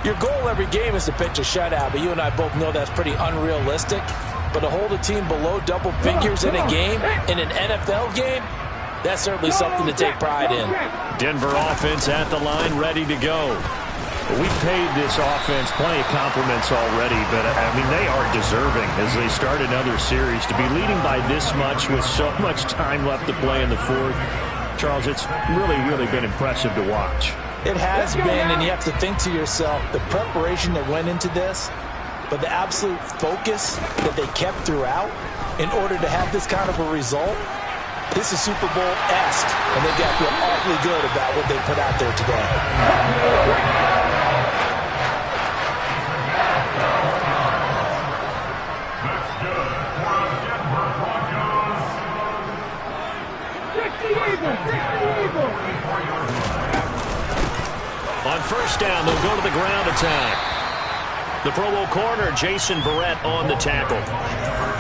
your goal every game is to pitch a shutout, but you and I both know that's pretty unrealistic. But to hold a team below double figures in a game, in an NFL game, that's certainly something to take pride in. Denver offense at the line, ready to go. We've paid this offense plenty of compliments already, but, I mean, they are deserving as they start another series. To be leading by this much with so much time left to play in the fourth, Charles, it's really been impressive to watch. It has been, and you have to think to yourself, the preparation that went into this, but the absolute focus that they kept throughout in order to have this kind of a result. This is Super Bowl-esque, and they've got to feel awfully good about what they put out there today. On first down, they'll go to the ground attack. The Pro Bowl corner, Jason Verrett, on the tackle.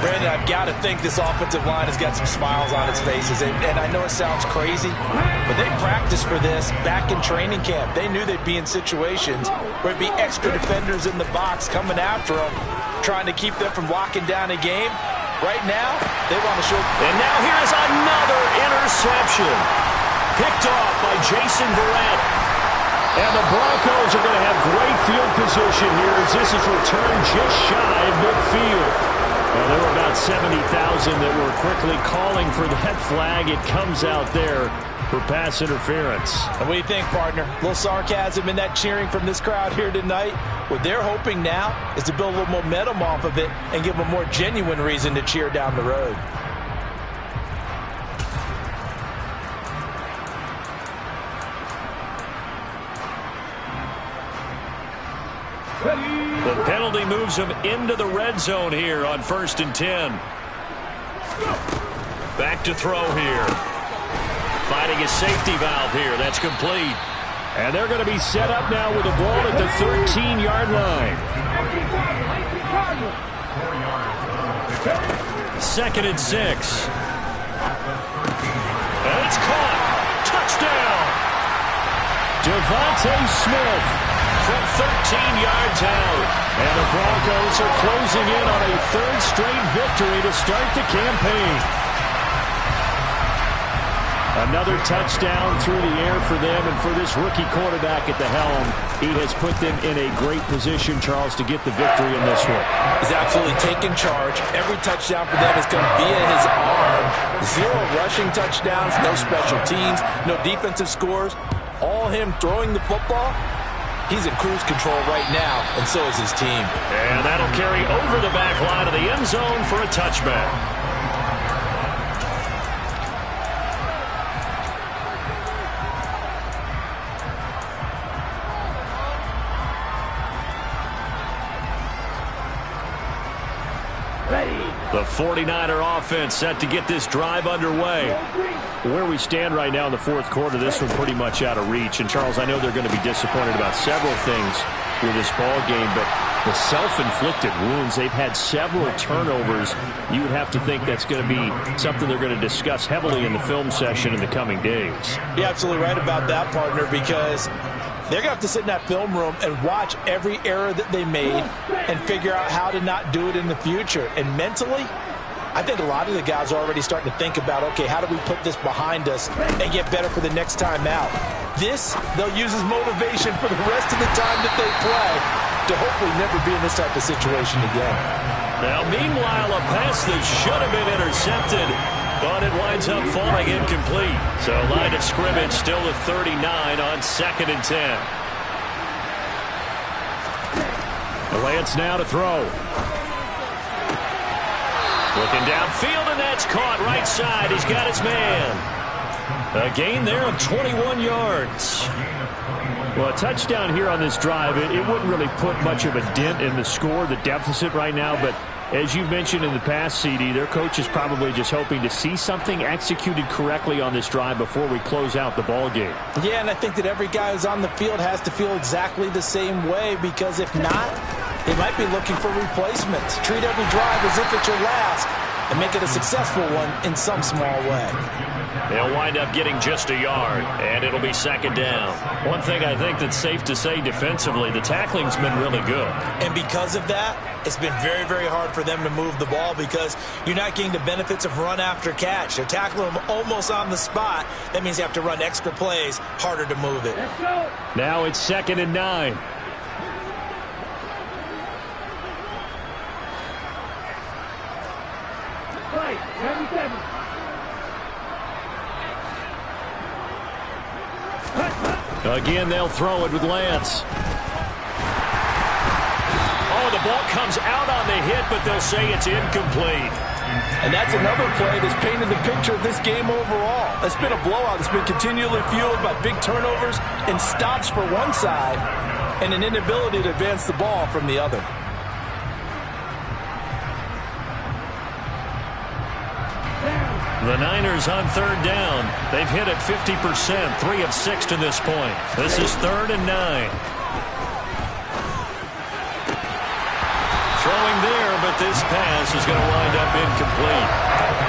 Brandon, I've got to think this offensive line has got some smiles on its faces. And I know it sounds crazy, but they practiced for this back in training camp. They knew they'd be in situations where it'd be extra defenders in the box coming after them, trying to keep them from locking down a game. Right now, they want to show. And now here's another interception. Picked off by Jason Verrett. And the Broncos are going to have great field position here as this is returned just shy of midfield. Well, there were about 70,000 that were quickly calling for that flag. It comes out there for pass interference. And what do you think, partner? A little sarcasm in that cheering from this crowd here tonight. What they're hoping now is to build a little momentum off of it and give them a more genuine reason to cheer down the road. The penalty moves them into the red zone here on 1st and 10. Back to throw here. Finding a safety valve here. That's complete. And they're going to be set up now with the ball at the 13-yard line. 2nd and 6. And it's caught. Touchdown. Devontae Smith from 13 yards out. And the Broncos are closing in on a 3rd straight victory to start the campaign. Another touchdown through the air for them, and for this rookie quarterback at the helm, he has put them in a great position, Charles, to get the victory in this one. He's absolutely taken charge. Every touchdown for them has come via his arm. 0 rushing touchdowns, no special teams, no defensive scores. All him throwing the football. He's in cruise control right now, and so is his team. And that'll carry over the back line of the end zone for a touchback. The 49er offense set to get this drive underway. Where we stand right now in the fourth quarter, this one pretty much out of reach. And, Charles, I know they're going to be disappointed about several things with this ball game, but the self-inflicted wounds, they've had several turnovers. You would have to think that's going to be something they're going to discuss heavily in the film session in the coming days. You're absolutely right about that, partner, because they're going to have to sit in that film room and watch every error that they made and figure out how to not do it in the future. And mentally, I think a lot of the guys are already starting to think about, okay, how do we put this behind us and get better for the next time out? This, they'll use as motivation for the rest of the time that they play to hopefully never be in this type of situation again. Now, meanwhile, a pass that should have been intercepted, but it winds up falling incomplete. So line of scrimmage still at 39 on 2nd and 10. Lance now to throw. Looking downfield, and that's caught right side. He's got his man. A gain there of 21 yards. Well, a touchdown here on this drive, it wouldn't really put much of a dent in the score, the deficit right now, but As you mentioned in the past, CD, their coach is probably just hoping to see something executed correctly on this drive before we close out the ball game. Yeah, and I think that every guy who's on the field has to feel exactly the same way, because if not, they might be looking for replacements. Treat every drive as if it's your last and make it a successful one in some small way. They'll wind up getting just a yard, and it'll be second down. One thing I think that's safe to say defensively, the tackling's been really good. And because of that, it's been very, very hard for them to move the ball because you're not getting the benefits of run after catch. They're tackling them almost on the spot. That means you have to run extra plays, harder to move it. Let's go. Now it's 2nd and 9. Right, 77. Again, they'll throw it with Lance. Oh, the ball comes out on the hit, but they'll say it's incomplete. And that's another play that's painted the picture of this game overall. It's been a blowout. It's been continually fueled by big turnovers and stops for one side and an inability to advance the ball from the other. The Niners on 3rd down. They've hit it 50%, 3 of 6 to this point. This is 3rd and 9. Throwing there, but this pass is going to wind up incomplete.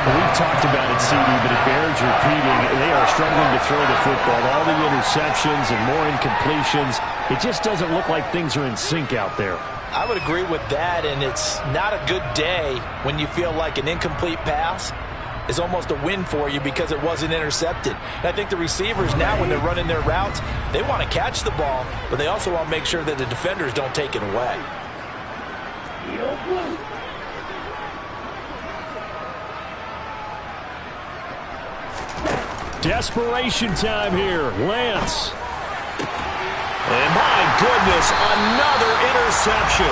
Well, we've talked about it, CD, but it bears repeating. They are struggling to throw the football. All the interceptions and more incompletions. It just doesn't look like things are in sync out there. I would agree with that, and it's not a good day when you feel like an incomplete pass is almost a win for you because it wasn't intercepted. And I think the receivers now, when they're running their routes, they want to catch the ball, but they also want to make sure that the defenders don't take it away. Desperation time here. Lance. And my goodness, another interception.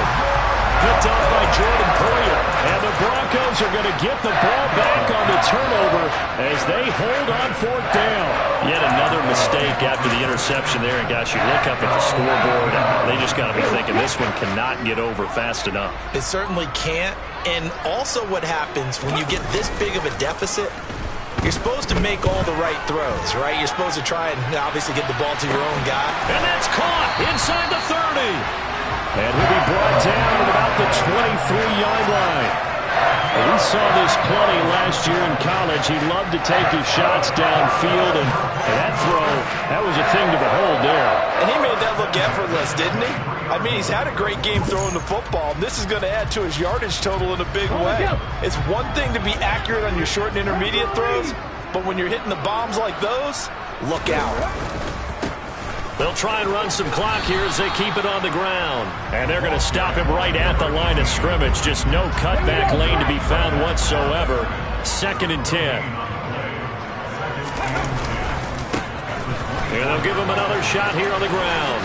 Picked off by Jordan Poyer. And the Broncos are going to get the ball back on the turnover as they hold on 4th down. Yet another mistake after the interception there. And gosh, you look up at the scoreboard, and they just got to be thinking this one cannot get over fast enough. It certainly can't. And also what happens when you get this big of a deficit, you're supposed to make all the right throws, right? You're supposed to try and obviously get the ball to your own guy. And that's caught inside the 30. And he'll be brought down at about the 23-yard line. We saw this plenty last year in college. He loved to take his shots downfield, and that throw, that was a thing to behold there. And he made that look effortless, didn't he? I mean, he's had a great game throwing the football. This is going to add to his yardage total in a big way. It's one thing to be accurate on your short and intermediate throws, but when you're hitting the bombs like those, look out. They'll try and run some clock here as they keep it on the ground. And they're going to stop him right at the line of scrimmage. Just no cutback lane to be found whatsoever. 2nd and 10. And they'll give him another shot here on the ground.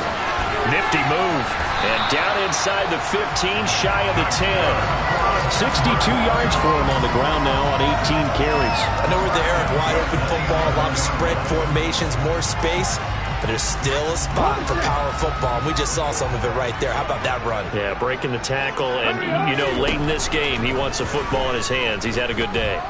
Nifty move. And down inside the 15, shy of the 10. 62 yards for him on the ground now on 18 carries. I know we're there of wide open football, a lot of spread formations, more space. But there's still a spot for power football. We just saw some of it right there. How about that run? Yeah, breaking the tackle. And, you know, late in this game, he wants the football in his hands. He's had a good day.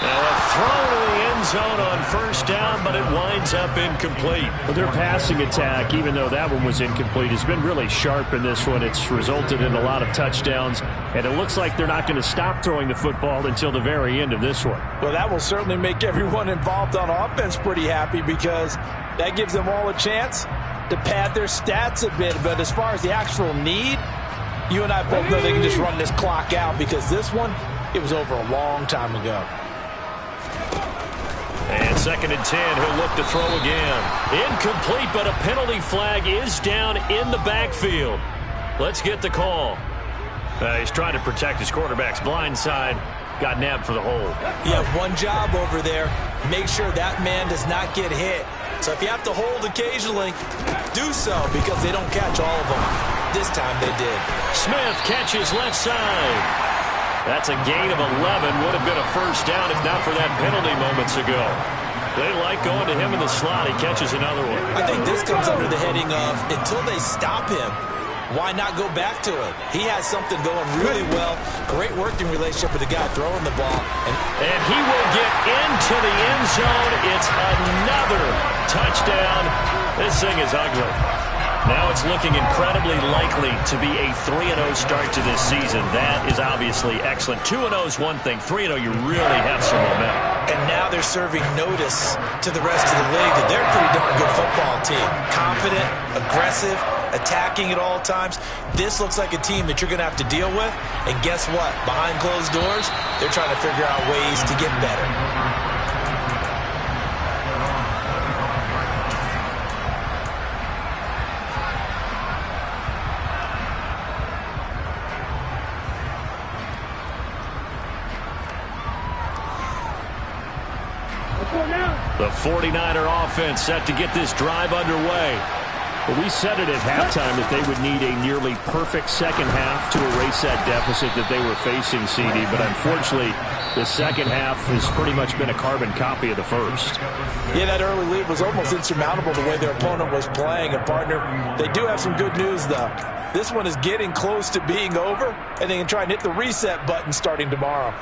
Now a throw to the end zone on 1st down, but it winds up incomplete. But their passing attack, even though that one was incomplete, has been really sharp in this one. It's resulted in a lot of touchdowns, and it looks like they're not going to stop throwing the football until the very end of this one. Well, that will certainly make everyone involved on offense pretty happy because that gives them all a chance to pad their stats a bit. But as far as the actual need, you and I both know they can just run this clock out because this one, it was over a long time ago. And 2nd and 10, he'll look to throw again. Incomplete, but a penalty flag is down in the backfield. Let's get the call. He's trying to protect his quarterback's blind side. Got nabbed for the hold. You have one job over there. Make sure that man does not get hit. So if you have to hold occasionally, do so because they don't catch all of them. This time they did. Smith catches left side. That's a gain of 11. Would have been a 1st down if not for that penalty moments ago. They like going to him in the slot. He catches another one. I think this comes under the heading of until they stop him, why not go back to it? He has something going really well. Great working relationship with the guy throwing the ball. And he will get into the end zone. It's another touchdown. This thing is ugly. Now it's looking incredibly likely to be a 3-0 start to this season. That is obviously excellent. 2-0 is one thing. 3-0, you really have some momentum. And now they're serving notice to the rest of the league that they're a pretty darn good football team. Confident, aggressive, attacking at all times. This looks like a team that you're going to have to deal with. And guess what? Behind closed doors, they're trying to figure out ways to get better. The 49er offense set to get this drive underway. Well, we said it at halftime that they would need a nearly perfect second half to erase that deficit that they were facing, CD. But unfortunately, the second half has pretty much been a carbon copy of the first. Yeah, that early lead was almost insurmountable the way their opponent was playing. And, partner, they do have some good news, though. This one is getting close to being over, and they can try and hit the reset button starting tomorrow.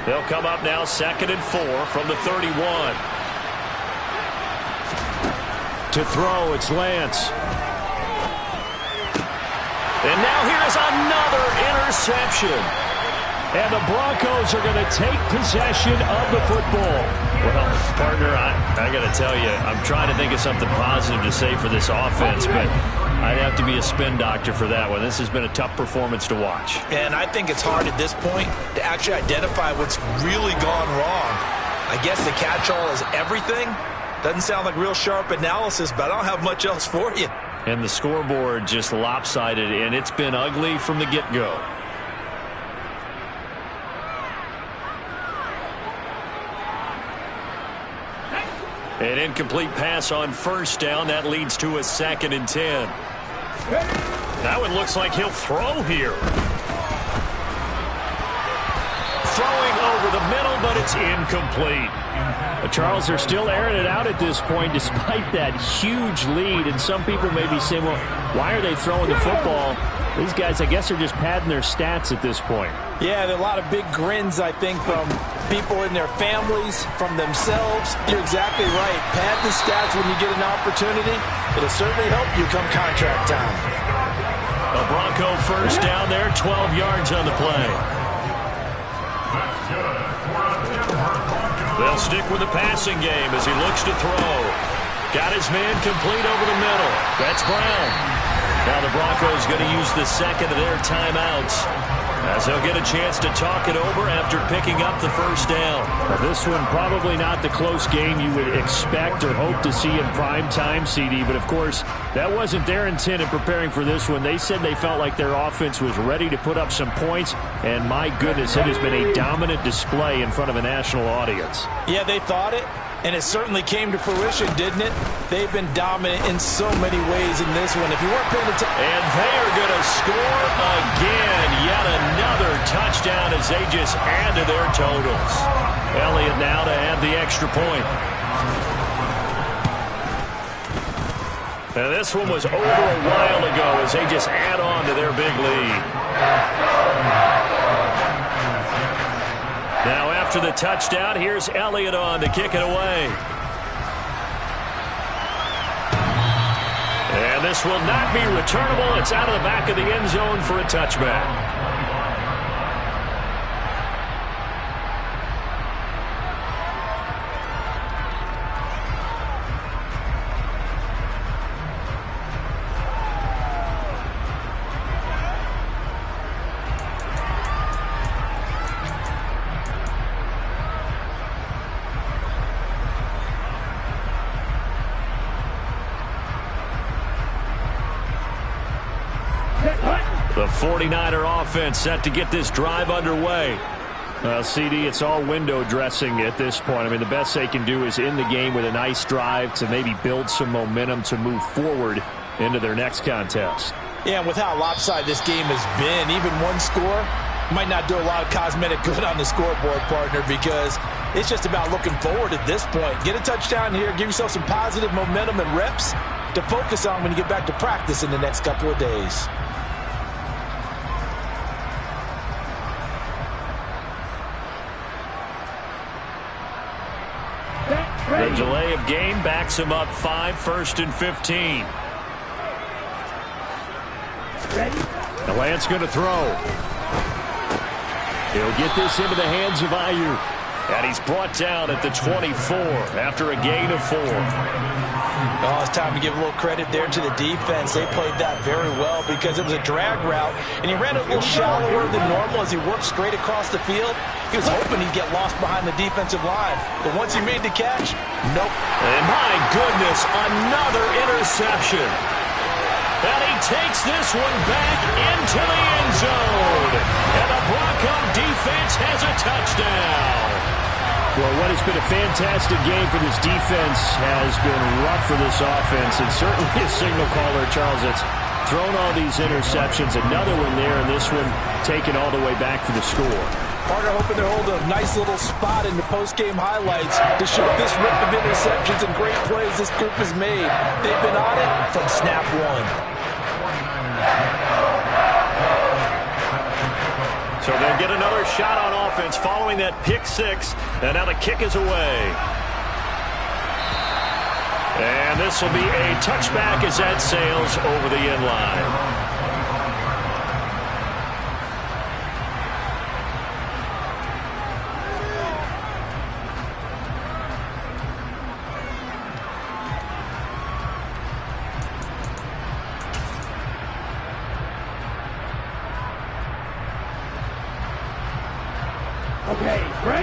They'll come up now 2nd and 4 from the 31. To throw, it's Lance. And now here is another interception. And the Broncos are going to take possession of the football. Well, partner, I got to tell you, I'm trying to think of something positive to say for this offense, but I'd have to be a spin doctor for that one. This has been a tough performance to watch. And I think it's hard at this point to actually identify what's really gone wrong. I guess the catch-all is everything. Doesn't sound like real sharp analysis, but I don't have much else for you. And the scoreboard just lopsided, and it's been ugly from the get-go. An incomplete pass on first down. That leads to a 2nd and 10. That one looks like he'll throw here. Throwing over the middle, but it's incomplete. Charles, they're still airing it out at this point despite that huge lead. And some people may be saying, well, why are they throwing the football? These guys, I guess, are just padding their stats at this point. Yeah, there are a lot of big grins, I think, from people in their families, from themselves. You're exactly right. Pad the stats when you get an opportunity. It'll certainly help you come contract time. A Bronco first down there, 12 yards on the play. They'll stick with the passing game as he looks to throw. Got his man complete over the middle. That's Brown. Now the Broncos going to use the second of their timeouts as they'll get a chance to talk it over after picking up the first down. Well, this one probably not the close game you would expect or hope to see in prime time, CD. But, of course, that wasn't their intent in preparing for this one. They said they felt like their offense was ready to put up some points. And, my goodness, it has been a dominant display in front of a national audience. Yeah, they thought it. And it certainly came to fruition, didn't it? They've been dominant in so many ways in this one. If you weren't paying attention. And they are going to score again. Yet another touchdown as they just add to their totals. Elliott now to add the extra point. Now this one was over a while ago as they just add on to their big lead. Now after the touchdown, here's Elliott on to kick it away. And this will not be returnable. It's out of the back of the end zone for a touchback. The 49er offense set to get this drive underway. CD, it's all window dressing at this point. I mean, the best they can do is in the game with a nice drive to maybe build some momentum to move forward into their next contest. Yeah, and with how lopsided this game has been, even one score Might not do a lot of cosmetic good on the scoreboard, partner, because it's just about looking forward at this point. Get a touchdown here, give yourself some positive momentum and reps to focus on when you get back to practice in the next couple of days. The delay of game backs him up 5, 1st and 15. The Lance going to throw. He'll get this into the hands of Ayuk. And he's brought down at the 24 after a gain of 4. Oh, it's time to give a little credit there to the defense. They played that very well because it was a drag route, and he ran it a little shallower than normal as he worked straight across the field. He was hoping he'd get lost behind the defensive line, but once he made the catch, nope. And my goodness, another interception. And he takes this one back into the end zone. And the Bronco defense has a touchdown. Well, what has been a fantastic game for this defense has been rough for this offense, and certainly a signal caller, Charles, that's thrown all these interceptions. Another one there, and this one taken all the way back for the score. Partner hoping to hold a nice little spot in the post-game highlights to show this rip of interceptions and great plays this group has made. They've been on it from snap one. So they'll get another shot on offense following that pick 6, and now the kick is away. And this will be a touchback as that sails over the end line.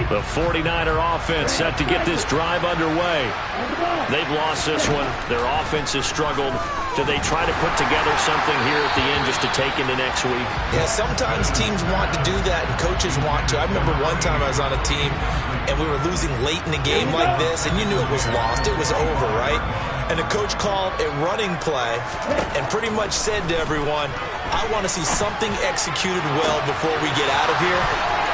The 49er offense set to get this drive underway. They've lost this one. Their offense has struggled. Do they try to put together something here at the end just to take into next week? Yeah, sometimes teams want to do that and coaches want to. I remember one time I was on a team and we were losing late in a game like this, and you knew it was lost. It was over, right? And the coach called a running play and pretty much said to everyone, I want to see something executed well before we get out of here.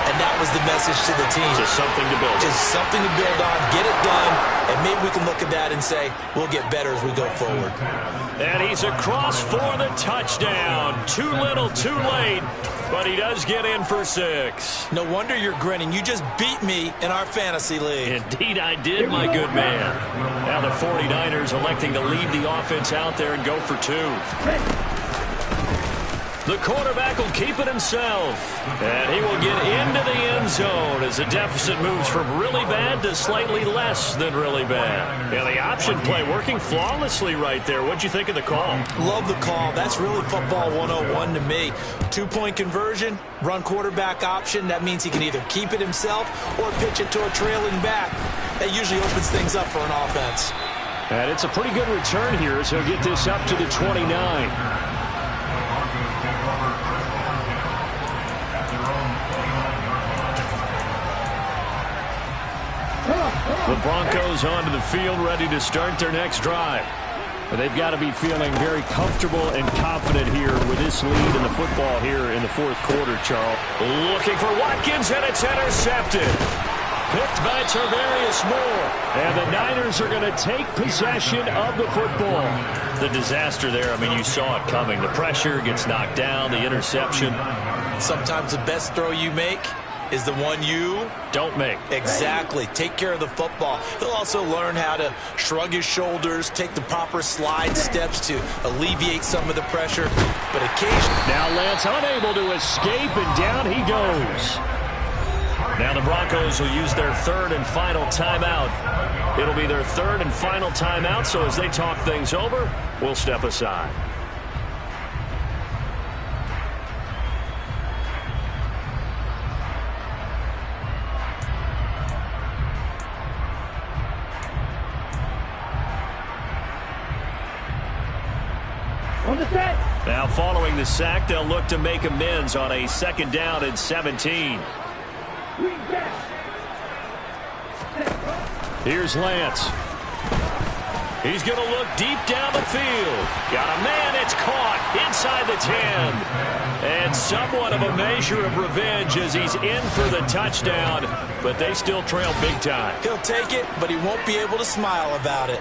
And that was the message to the team. Just something to build on. Just something to build on, get it done, and maybe we can look at that and say, we'll get better as we go forward. And he's across for the touchdown. Too little, too late, but he does get in for 6. No wonder you're grinning. You just beat me in our fantasy league. Indeed I did, my good man. Now the 49ers electing to leave the offense out there and go for 2. The quarterback will keep it himself, and he will get into the end zone as the deficit moves from really bad to slightly less than really bad. And the option play working flawlessly right there. What'd you think of the call? Love the call. That's really football 101 to me. 2-point conversion, run quarterback option. That means he can either keep it himself or pitch it to a trailing back. That usually opens things up for an offense. And it's a pretty good return here as he'll get this up to the 29. The Broncos onto the field, ready to start their next drive. But they've got to be feeling very comfortable and confident here with this lead in the football here in the 4th quarter, Charles. Looking for Watkins, and it's intercepted. Picked by Tarvarius Moore. And the Niners are going to take possession of the football. The disaster there, I mean, you saw it coming. The pressure gets knocked down, the interception. Sometimes the best throw you make is the one you don't make. Exactly. Take care of the football. He'll also learn how to shrug his shoulders, take the proper slide steps to alleviate some of the pressure. But occasionally... Now Lance unable to escape, and down he goes. Now the Broncos will use their 3rd and final timeout. It'll be their 3rd and final timeout, so as they talk things over, we'll step aside. Now following the sack, they'll look to make amends on a 2nd down and 17. Here's Lance. He's going to look deep down the field. Got a man, it's caught inside the 10. And And somewhat of a measure of revenge as he's in for the touchdown, but they still trail big time. He'll take it, but he won't be able to smile about it.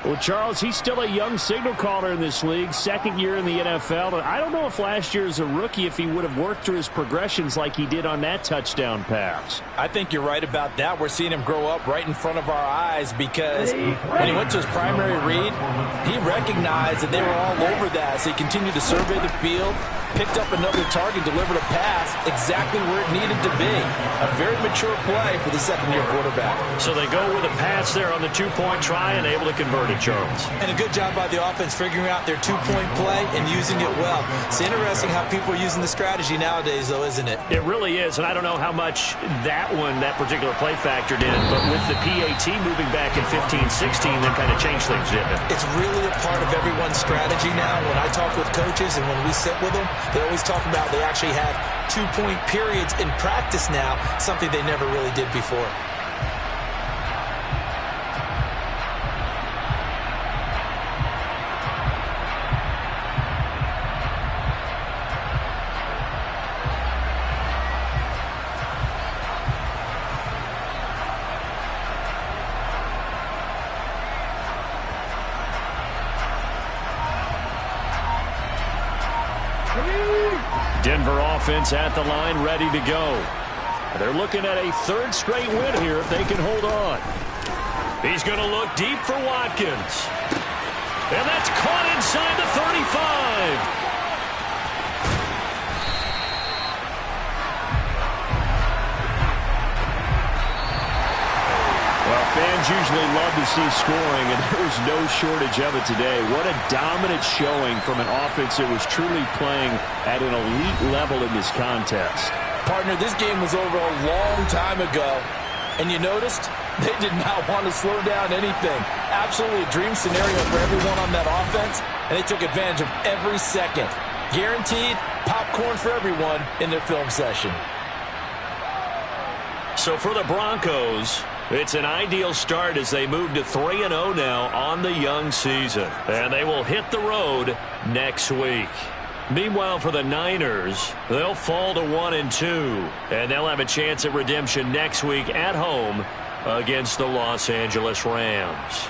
Well, Charles, he's still a young signal caller in this league, second year in the NFL. And I don't know if last year as a rookie, if he would have worked through his progressions like he did on that touchdown pass. I think you're right about that. We're seeing him grow up right in front of our eyes because when he went to his primary read, he recognized that they were all over that. So he continued to survey the field, picked up another target, delivered a pass exactly where it needed to be. A very mature play for the second-year quarterback. So they go with a pass there on the two-point try and able to convert it, Charles. And a good job by the offense figuring out their two-point play and using it well. It's interesting how people are using the strategy nowadays, though, isn't it? It really is, and I don't know how much that particular play factored in, but with the PAT moving back in 15-16, that kind of changed things, didn't it? It's really a part of everyone's strategy now. When I talk with coaches and when we sit with them, they always talk about they actually have two-point periods in practice now, something they never really did before. Denver offense at the line, ready to go. They're looking at a third straight win here if they can hold on. He's going to look deep for Watkins. And that's caught inside the 35. Well, fans usually love to see scoring, and there was no shortage of it today. What a dominant showing from an offense that was truly playing at an elite level in this contest. Partner, this game was over a long time ago, and you noticed they did not want to slow down anything. Absolutely a dream scenario for everyone on that offense, and they took advantage of every second. Guaranteed popcorn for everyone in their film session. So for the Broncos, it's an ideal start as they move to 3-0 now on the young season. And they will hit the road next week. Meanwhile, for the Niners, they'll fall to 1-2. And they'll have a chance at redemption next week at home against the Los Angeles Rams.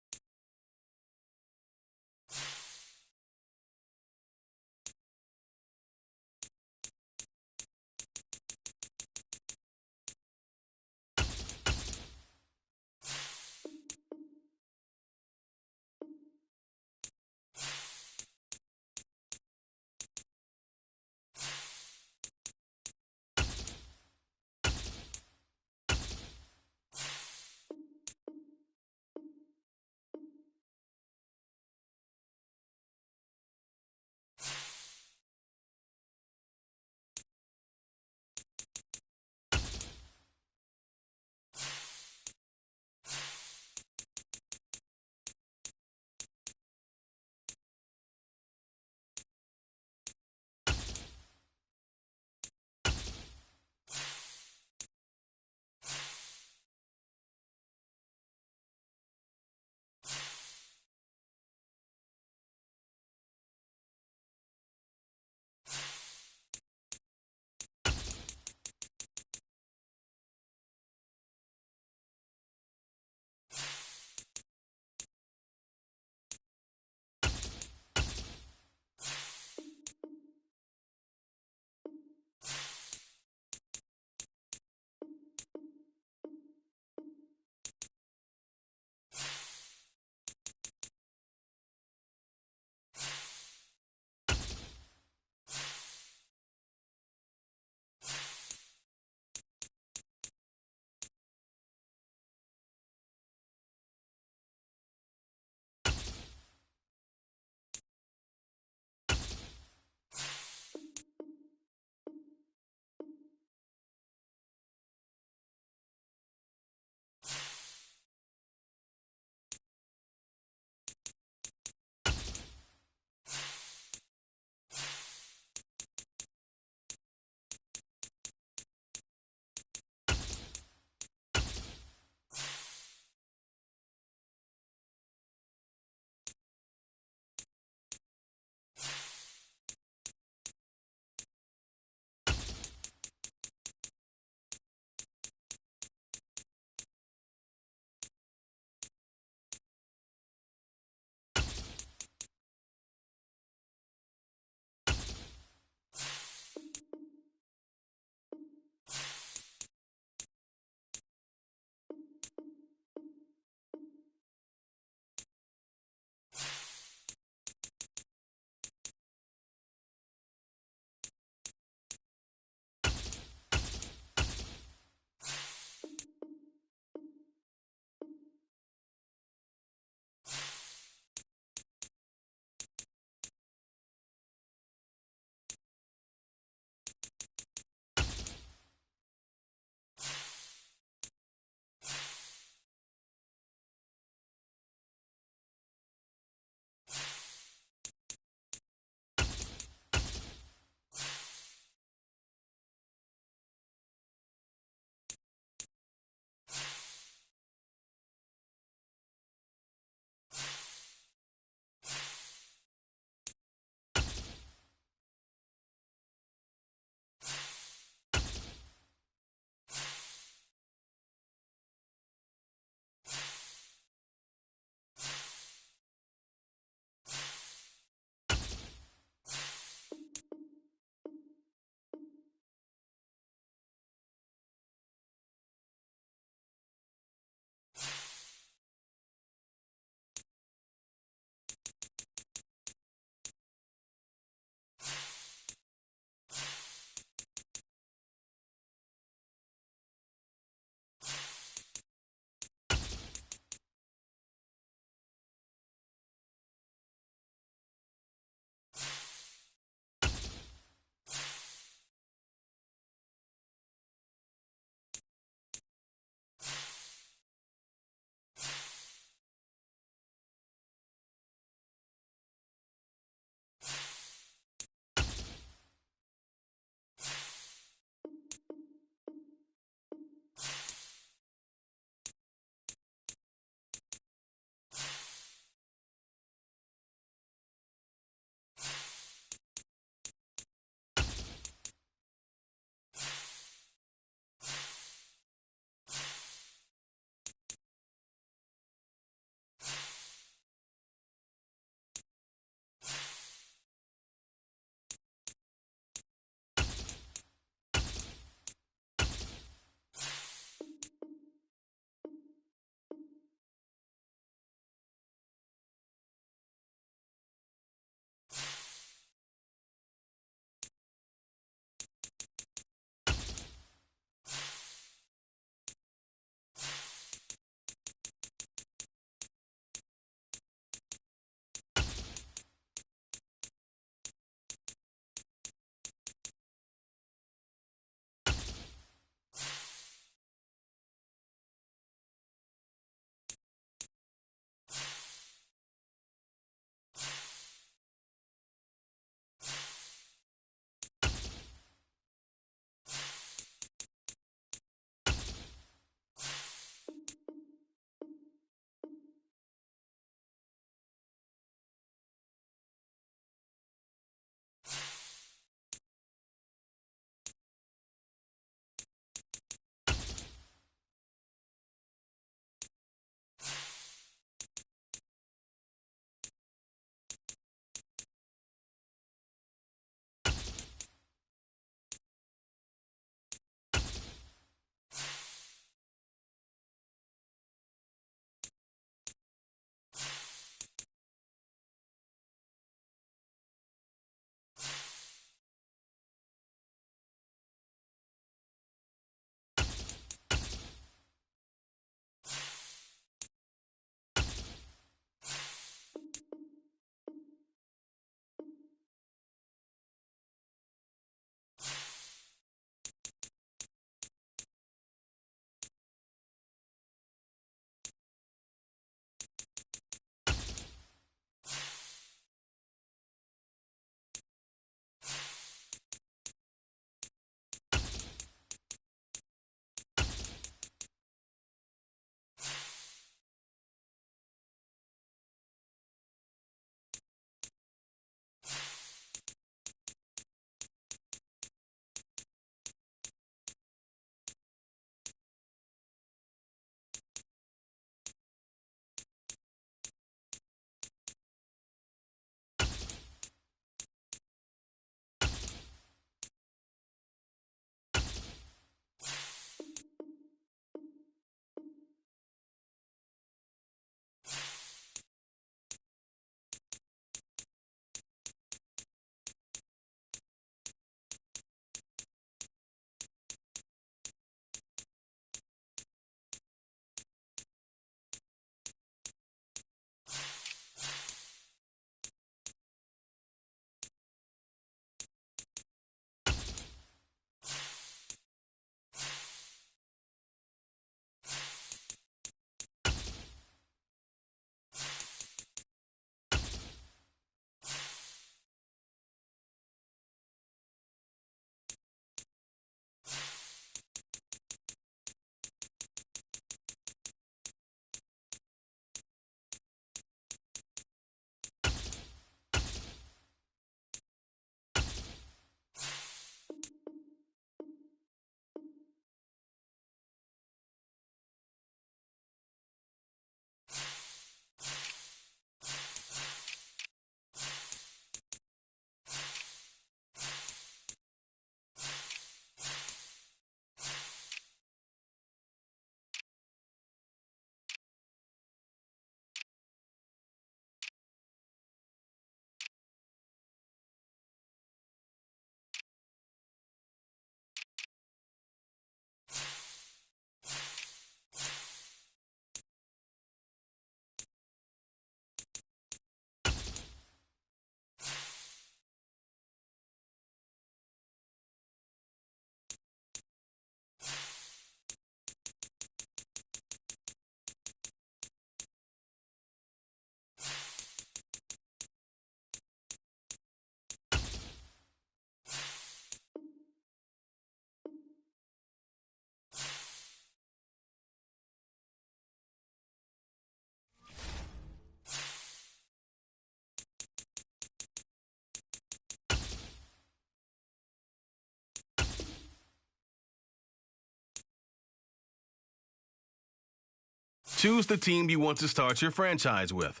Choose the team you want to start your franchise with.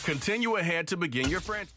Continue ahead to begin your franchise.